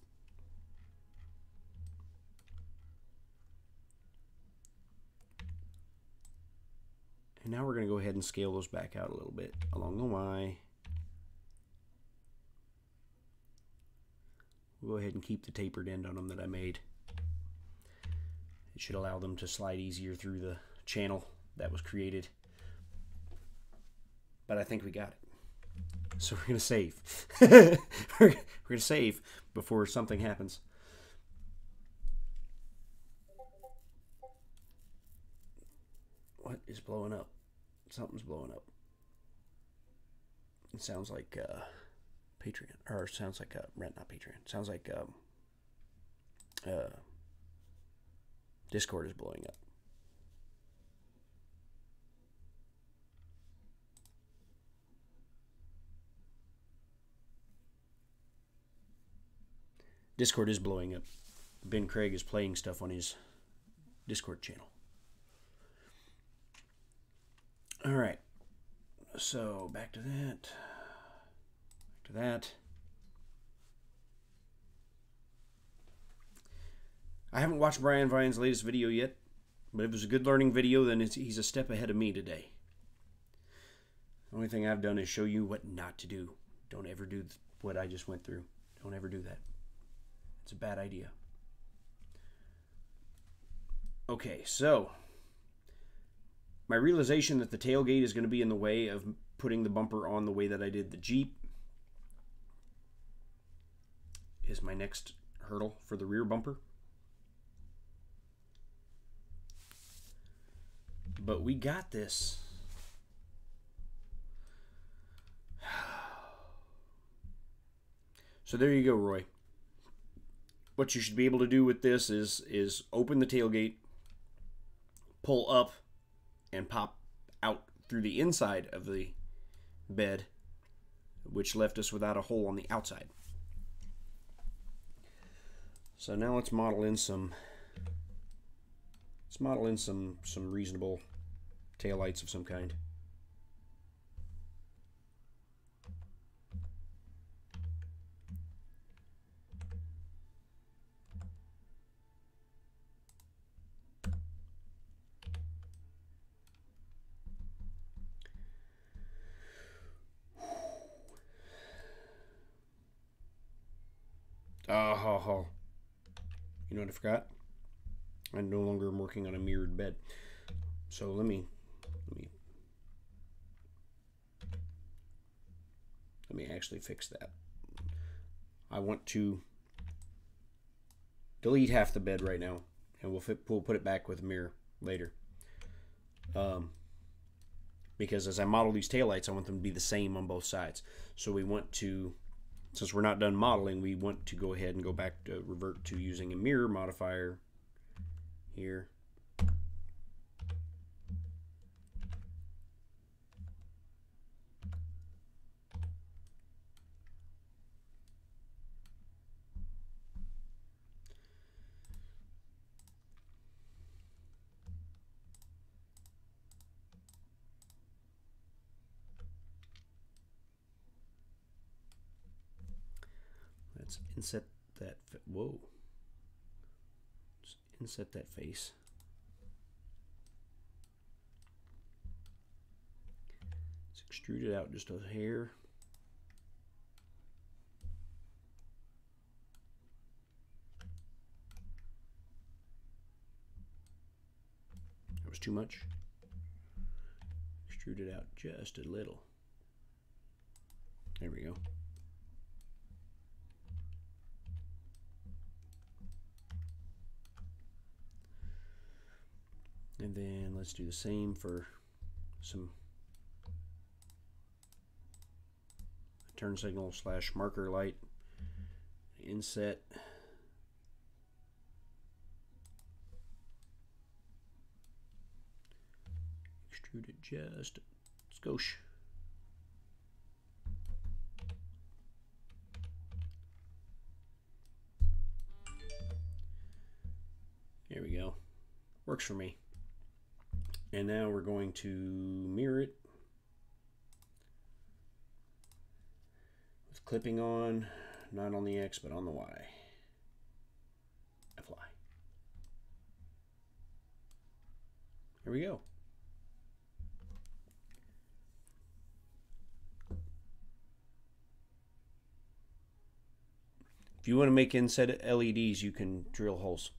And now we're going to go ahead and scale those back out a little bit along the Y. We'll go ahead and keep the tapered end on them that I made. It should allow them to slide easier through the channel that was created. But I think we got it. So we're going to save. We're going to save before something happens. What is blowing up? Something's blowing up. It sounds like Patreon, or sounds like not Patreon. Sounds like Discord is blowing up. Discord is blowing up. Ben Craig is playing stuff on his Discord channel. All right. So back to that. Back to that. I haven't watched Brian Vine's latest video yet, but if it was a good learning video, then he's a step ahead of me today. The only thing I've done is show you what not to do. Don't ever do what I just went through. Don't ever do that. It's a bad idea. Okay, so my realization that the tailgate is going to be in the way of putting the bumper on the way that I did the Jeep is my next hurdle for the rear bumper. But we got this. So there you go, Roy. What you should be able to do with this is open the tailgate, pull up, and pop out through the inside of the bed, which left us without a hole on the outside. So now let's model in some reasonable taillights of some kind. Oh, you know what I forgot? I no longer am working on a mirrored bed. So let me actually fix that. I want to delete half the bed right now, and we'll put it back with a mirror later. Because as I model these taillights, I want them to be the same on both sides. So we want to, since we're not done modeling, we want to go ahead and go back to revert to using a mirror modifier here. Let's inset that. Whoa. Let's inset that face. Let's extrude it out just a hair. That was too much. Extrude it out just a little. There we go. And then let's do the same for some turn signal / marker light. Inset. Extrude it just a skosh. There we go. Works for me. And now we're going to mirror it with clipping on, not on the X, but on the Y. FY. Here we go. If you want to make inset LEDs, you can drill holes.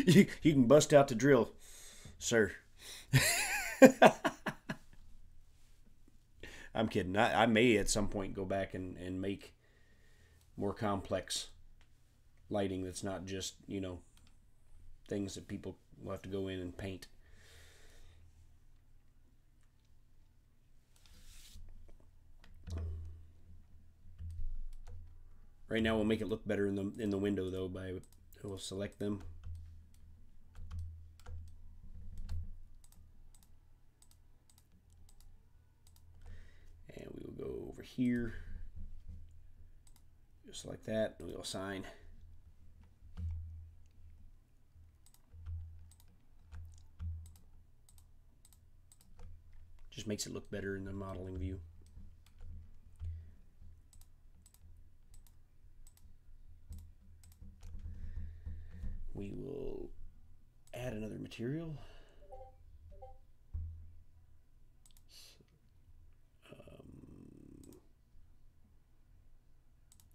You can bust out the drill, sir. I'm kidding. I may at some point go back and make more complex lighting that's not just, you know, things that people will have to go in and paint. Right now we'll make it look better in the window though by we'll select them. And we will go over here just like that, and we'll assign. Just makes it look better in the modeling view. We will add another material.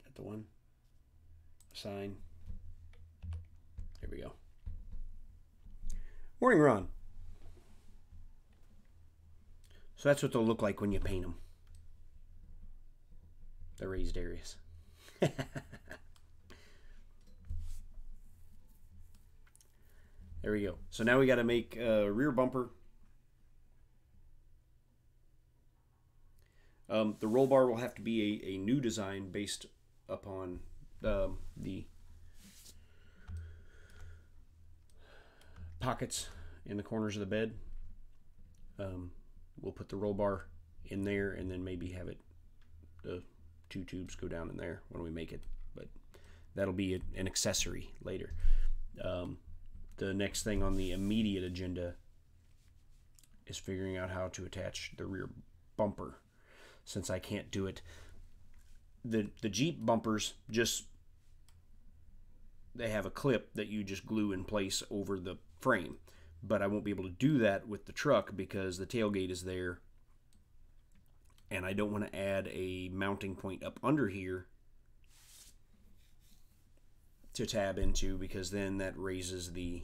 Got the one. Assign. There we go. Morning, Ron. So that's what they'll look like when you paint them. The raised areas. There we go. So now we got to make a rear bumper. The roll bar will have to be a new design based upon the pockets in the corners of the bed. We'll put the roll bar in there and then maybe have it, the 2 tubes go down in there when we make it, but that'll be an accessory later. The next thing on the immediate agenda is figuring out how to attach the rear bumper, since I can't do it. The Jeep bumpers they have a clip that you just glue in place over the frame, but I won't be able to do that with the truck because the tailgate is there, and I don't want to add a mounting point up under here to tab into, because then that raises the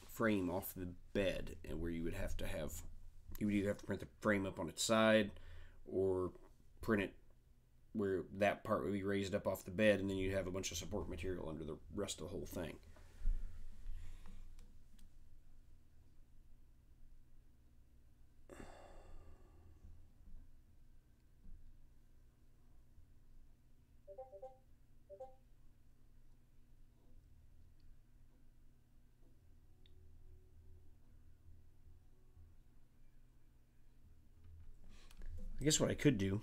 frame off the bed, and where you would either have to print the frame up on its side or print it where that part would be raised up off the bed, and then you'd have a bunch of support material under the rest of the whole thing. I guess what I could do,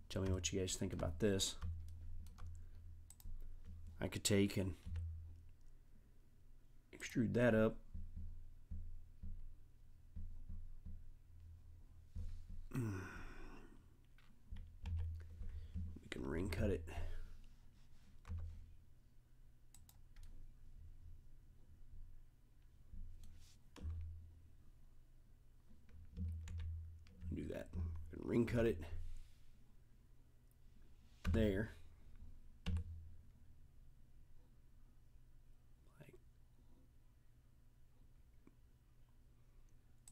tell me what you guys think about this. I could take and extrude that up. We can ring cut it. Do that. Ring cut it there. Like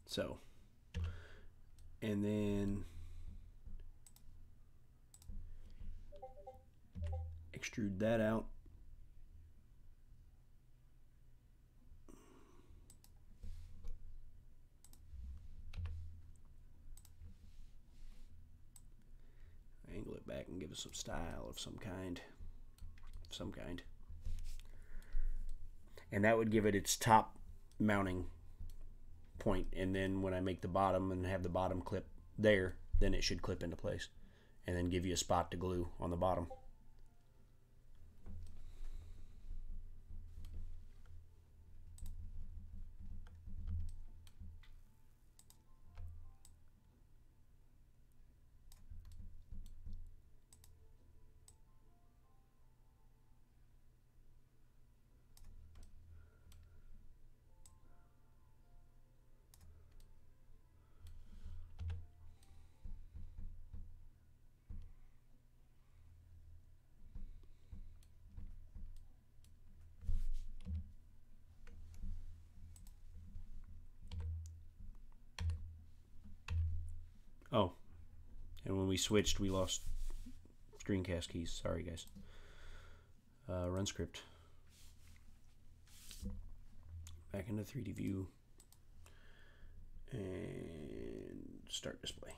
so. And then extrude that out. Angle it back and give it some style of some kind. And that would give it its top mounting point, and then when I make the bottom and have the bottom clip there, then it should clip into place and then give you a spot to glue on the bottom. Oh, and when we switched, we lost screencast keys. Sorry, guys. Run script. Back into 3D view. And start display.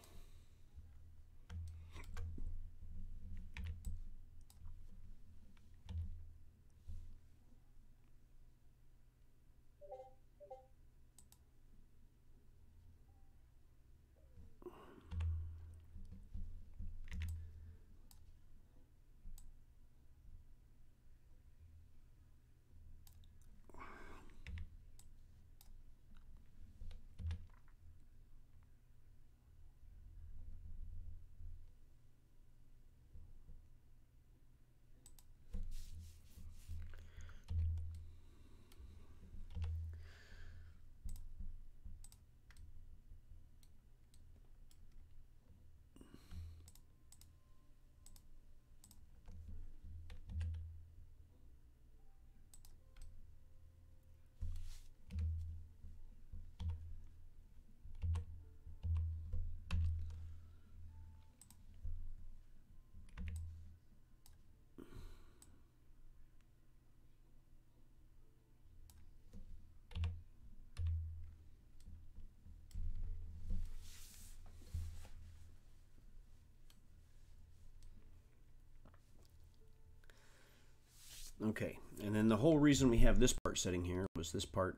Okay, and then the whole reason we have this part sitting here was this part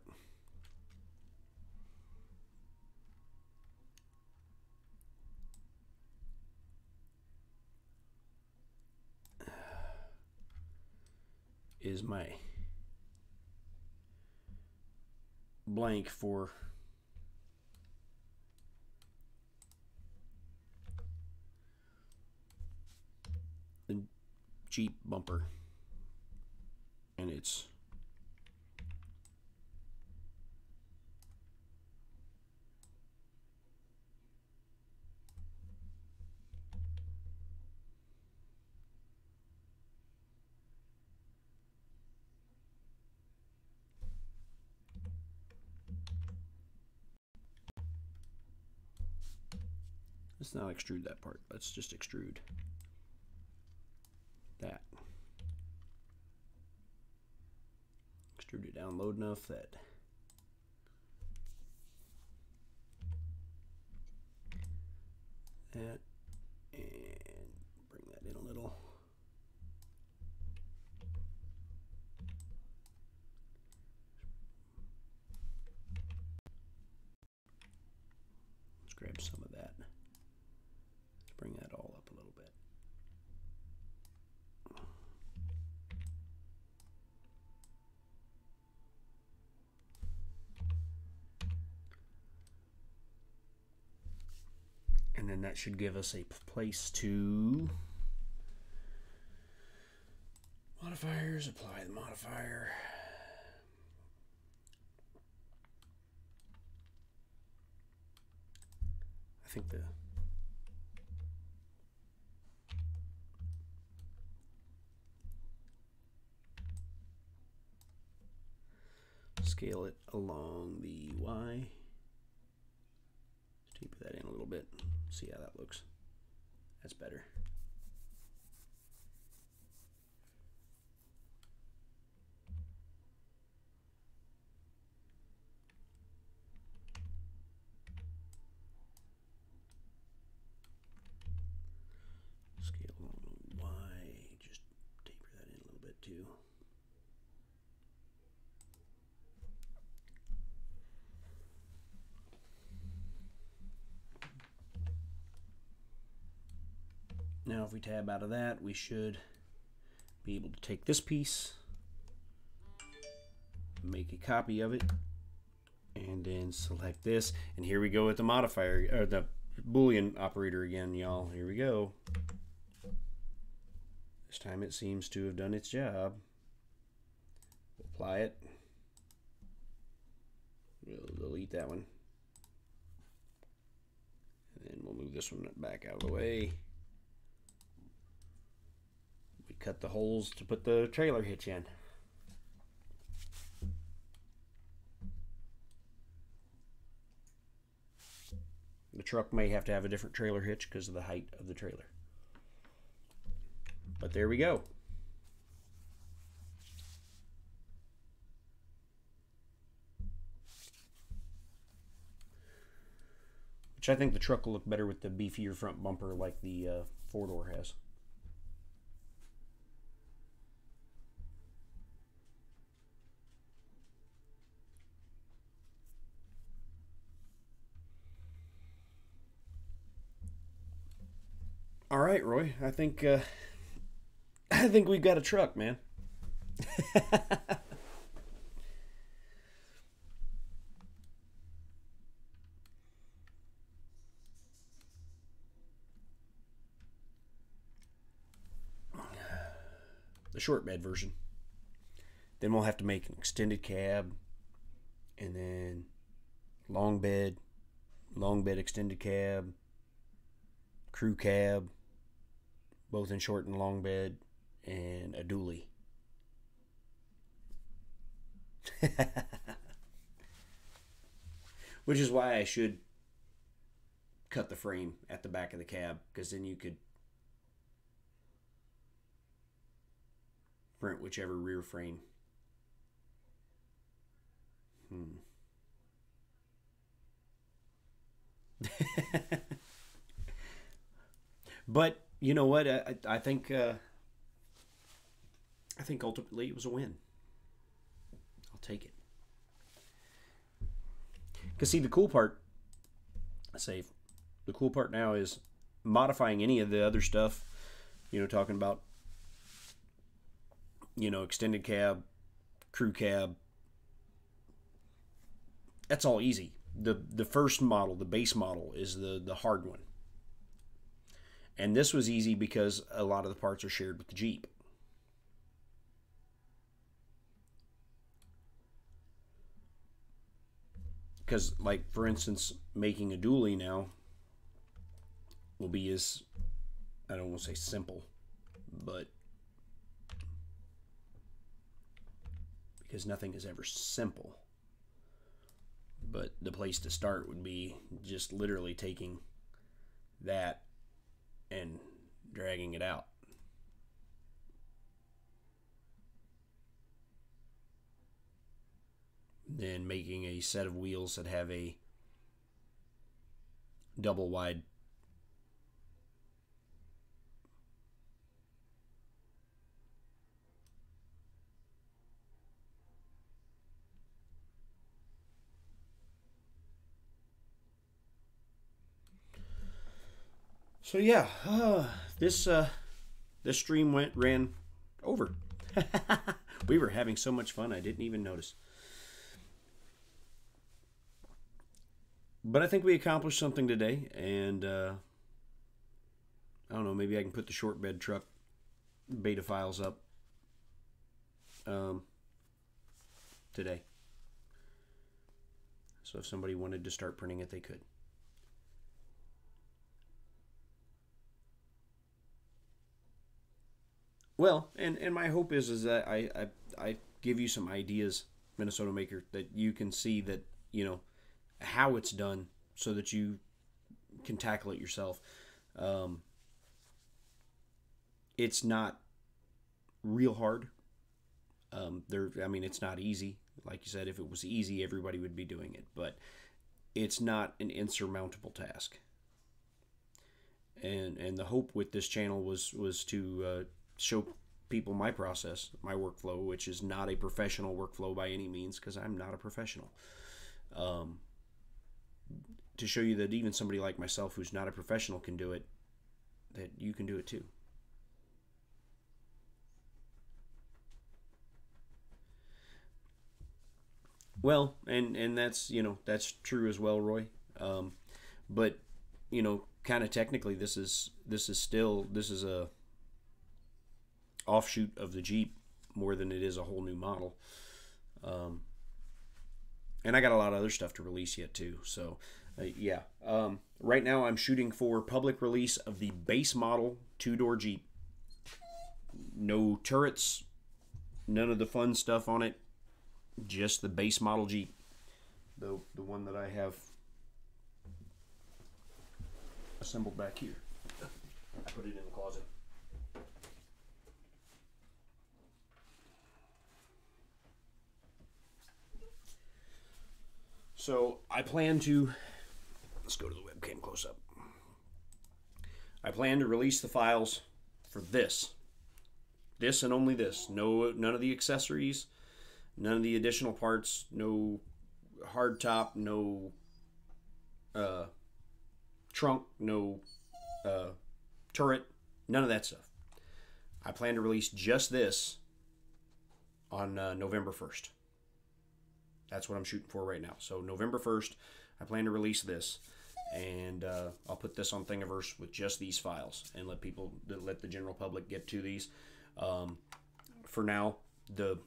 is my blank for the Jeep bumper, and it's let's not extrude that part. Let's just extrude that. Extrude it down low enough that and bring that in a little. Let's grab some of that. Let's bring that all up a little bit. And then that should give us a place to modifiers, apply the modifier. I think the scale it along the Y. Taper that in a little bit. See how that looks. That's better. Scale along the Y. Just taper that in a little bit too. Now if we tab out of that, we should be able to take this piece, make a copy of it, and then select this. And here we go with the modifier, or the Boolean operator again, y'all. Here we go. This time it seems to have done its job. We'll apply it. We'll delete that one. And then we'll move this one back out of the way. Cut the holes to put the trailer hitch in. The truck may have to have a different trailer hitch because of the height of the trailer. But there we go. Which I think the truck will look better with the beefier front bumper like the four-door has. All right, Roy. I think we've got a truck, man. The short bed version. Then we'll have to make an extended cab, and then long bed extended cab, crew cab, both in short and long bed, and a dually. Which is why I should cut the frame at the back of the cab, because then you could print whichever rear frame. But you know what? I think think ultimately it was a win. I'll take it. Because see, the cool part now is modifying any of the other stuff, talking about, extended cab, crew cab. That's all easy. The first model, the base model, is the hard one. And this was easy because a lot of the parts are shared with the Jeep. Because, like, for instance, making a dually now will be as, I don't want to say simple, but because nothing is ever simple. But the place to start would be just literally taking that and dragging it out. Then making a set of wheels that have a double wide so yeah, this stream ran over. We were having so much fun I didn't even notice. But I think we accomplished something today, and I don't know, maybe I can put the short bed truck beta files up today. So if somebody wanted to start printing it, they could. Well, and my hope is that I give you some ideas, Minnesota Maker, that you can see that, how it's done so that you can tackle it yourself. It's not real hard. It's not easy. Like you said, if it was easy, everybody would be doing it. But it's not an insurmountable task. And the hope with this channel was to show people my process, my workflow, which is not a professional workflow by any means, because I'm not a professional. To show you that even somebody like myself who's not a professional can do it, that you can do it too. Well, and that's, that's true as well, Roy. But, kind of technically this is a offshoot of the Jeep more than it is a whole new model. And I got a lot of other stuff to release yet too. So yeah, right now I'm shooting for public release of the base model 2-door Jeep. No turrets, none of the fun stuff on it, just the base model Jeep. The one that I have assembled back here. I put it in the closet. So I plan to, let's go to the webcam close up. I plan to release the files for this and only this. None of the accessories, none of the additional parts, no hard top, no trunk, no turret, none of that stuff. I plan to release just this on November 1st. That's what I'm shooting for right now. So November 1st, I plan to release this, and I'll put this on Thingiverse with just these files and let the general public get to these. For now, the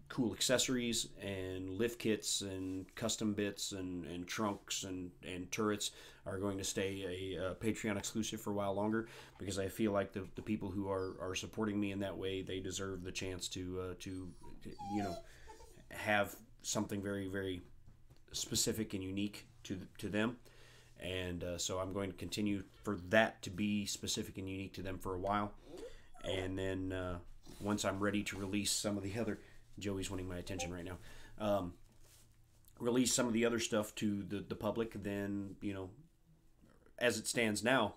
cool accessories and lift kits and custom bits and trunks and turrets are going to stay a Patreon exclusive for a while longer, because I feel like the people who are supporting me in that way, they deserve the chance to have something very, very specific and unique to them. And so I'm going to continue for that to be specific and unique to them for a while. And then once I'm ready to release some of the other, Joey's wanting my attention right now, release some of the other stuff to the public, then, as it stands now,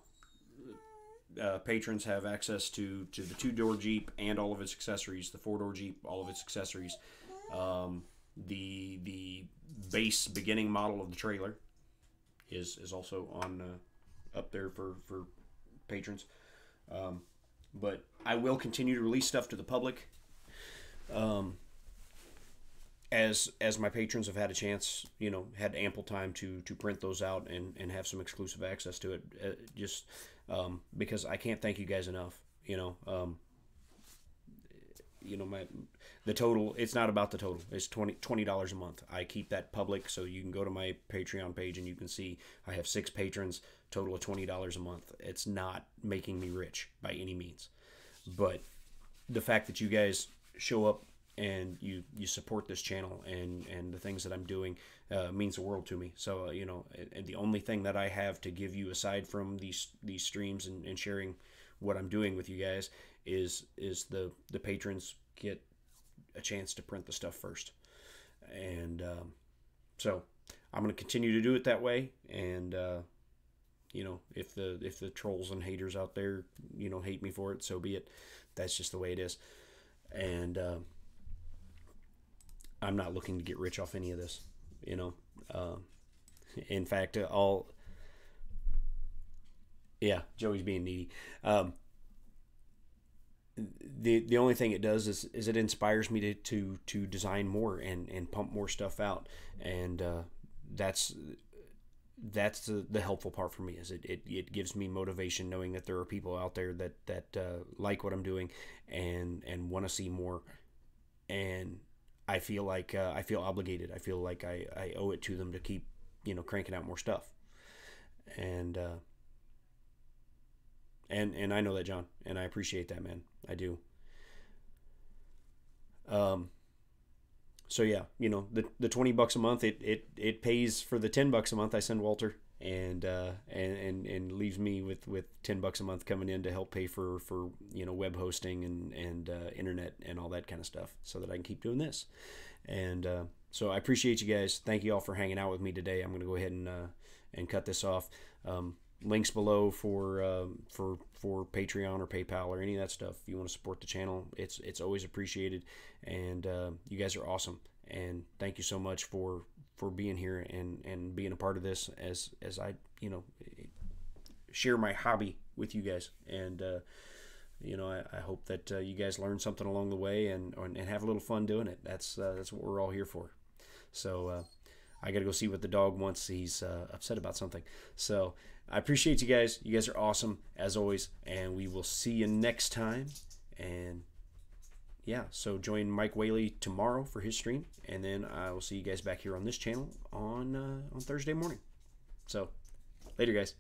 patrons have access to the 2-door Jeep and all of its accessories, the 4-door Jeep, all of its accessories, the base beginning model of the trailer is also on up there for patrons. But I will continue to release stuff to the public as my patrons have had a chance, had ample time to print those out and have some exclusive access to it. Just because I can't thank you guys enough. The total, it's not about the total. It's $20 a month. I keep that public, so you can go to my Patreon page and you can see I have 6 patrons, total of $20 a month. It's not making me rich by any means, but the fact that you guys show up and you support this channel and the things that I'm doing means the world to me. So and the only thing that I have to give you aside from these streams and sharing what I'm doing with you guys is the patrons get a chance to print the stuff first. And so I'm going to continue to do it that way. And if the trolls and haters out there hate me for it, so be it. That's just the way it is. And I'm not looking to get rich off any of this. In fact, Joey's being needy. The only thing it does is it inspires me to design more and pump more stuff out, and that's the helpful part for me. Is it gives me motivation knowing that there are people out there that like what I'm doing and want to see more, and I feel like I feel obligated. I feel like I owe it to them to keep cranking out more stuff, and I know that, John, and I appreciate that, man. I do. So yeah, the $20 a month, it pays for the $10 a month I send Walter, and leaves me with $10 a month coming in to help pay for web hosting and internet and all that kind of stuff, so that I can keep doing this. And so I appreciate you guys. Thank you all for hanging out with me today. I'm going to go ahead and cut this off. Links below for Patreon or PayPal or any of that stuff. If you want to support the channel, it's always appreciated. And you guys are awesome. And thank you so much for being here and being a part of this as I share my hobby with you guys. And I hope that you guys learn something along the way and have a little fun doing it. That's what we're all here for. So I got to go see what the dog wants. He's upset about something. So I appreciate you guys. You guys are awesome, as always. And we will see you next time. And yeah, so join Mike Whaley tomorrow for his stream. And then I will see you guys back here on this channel on Thursday morning. So later, guys.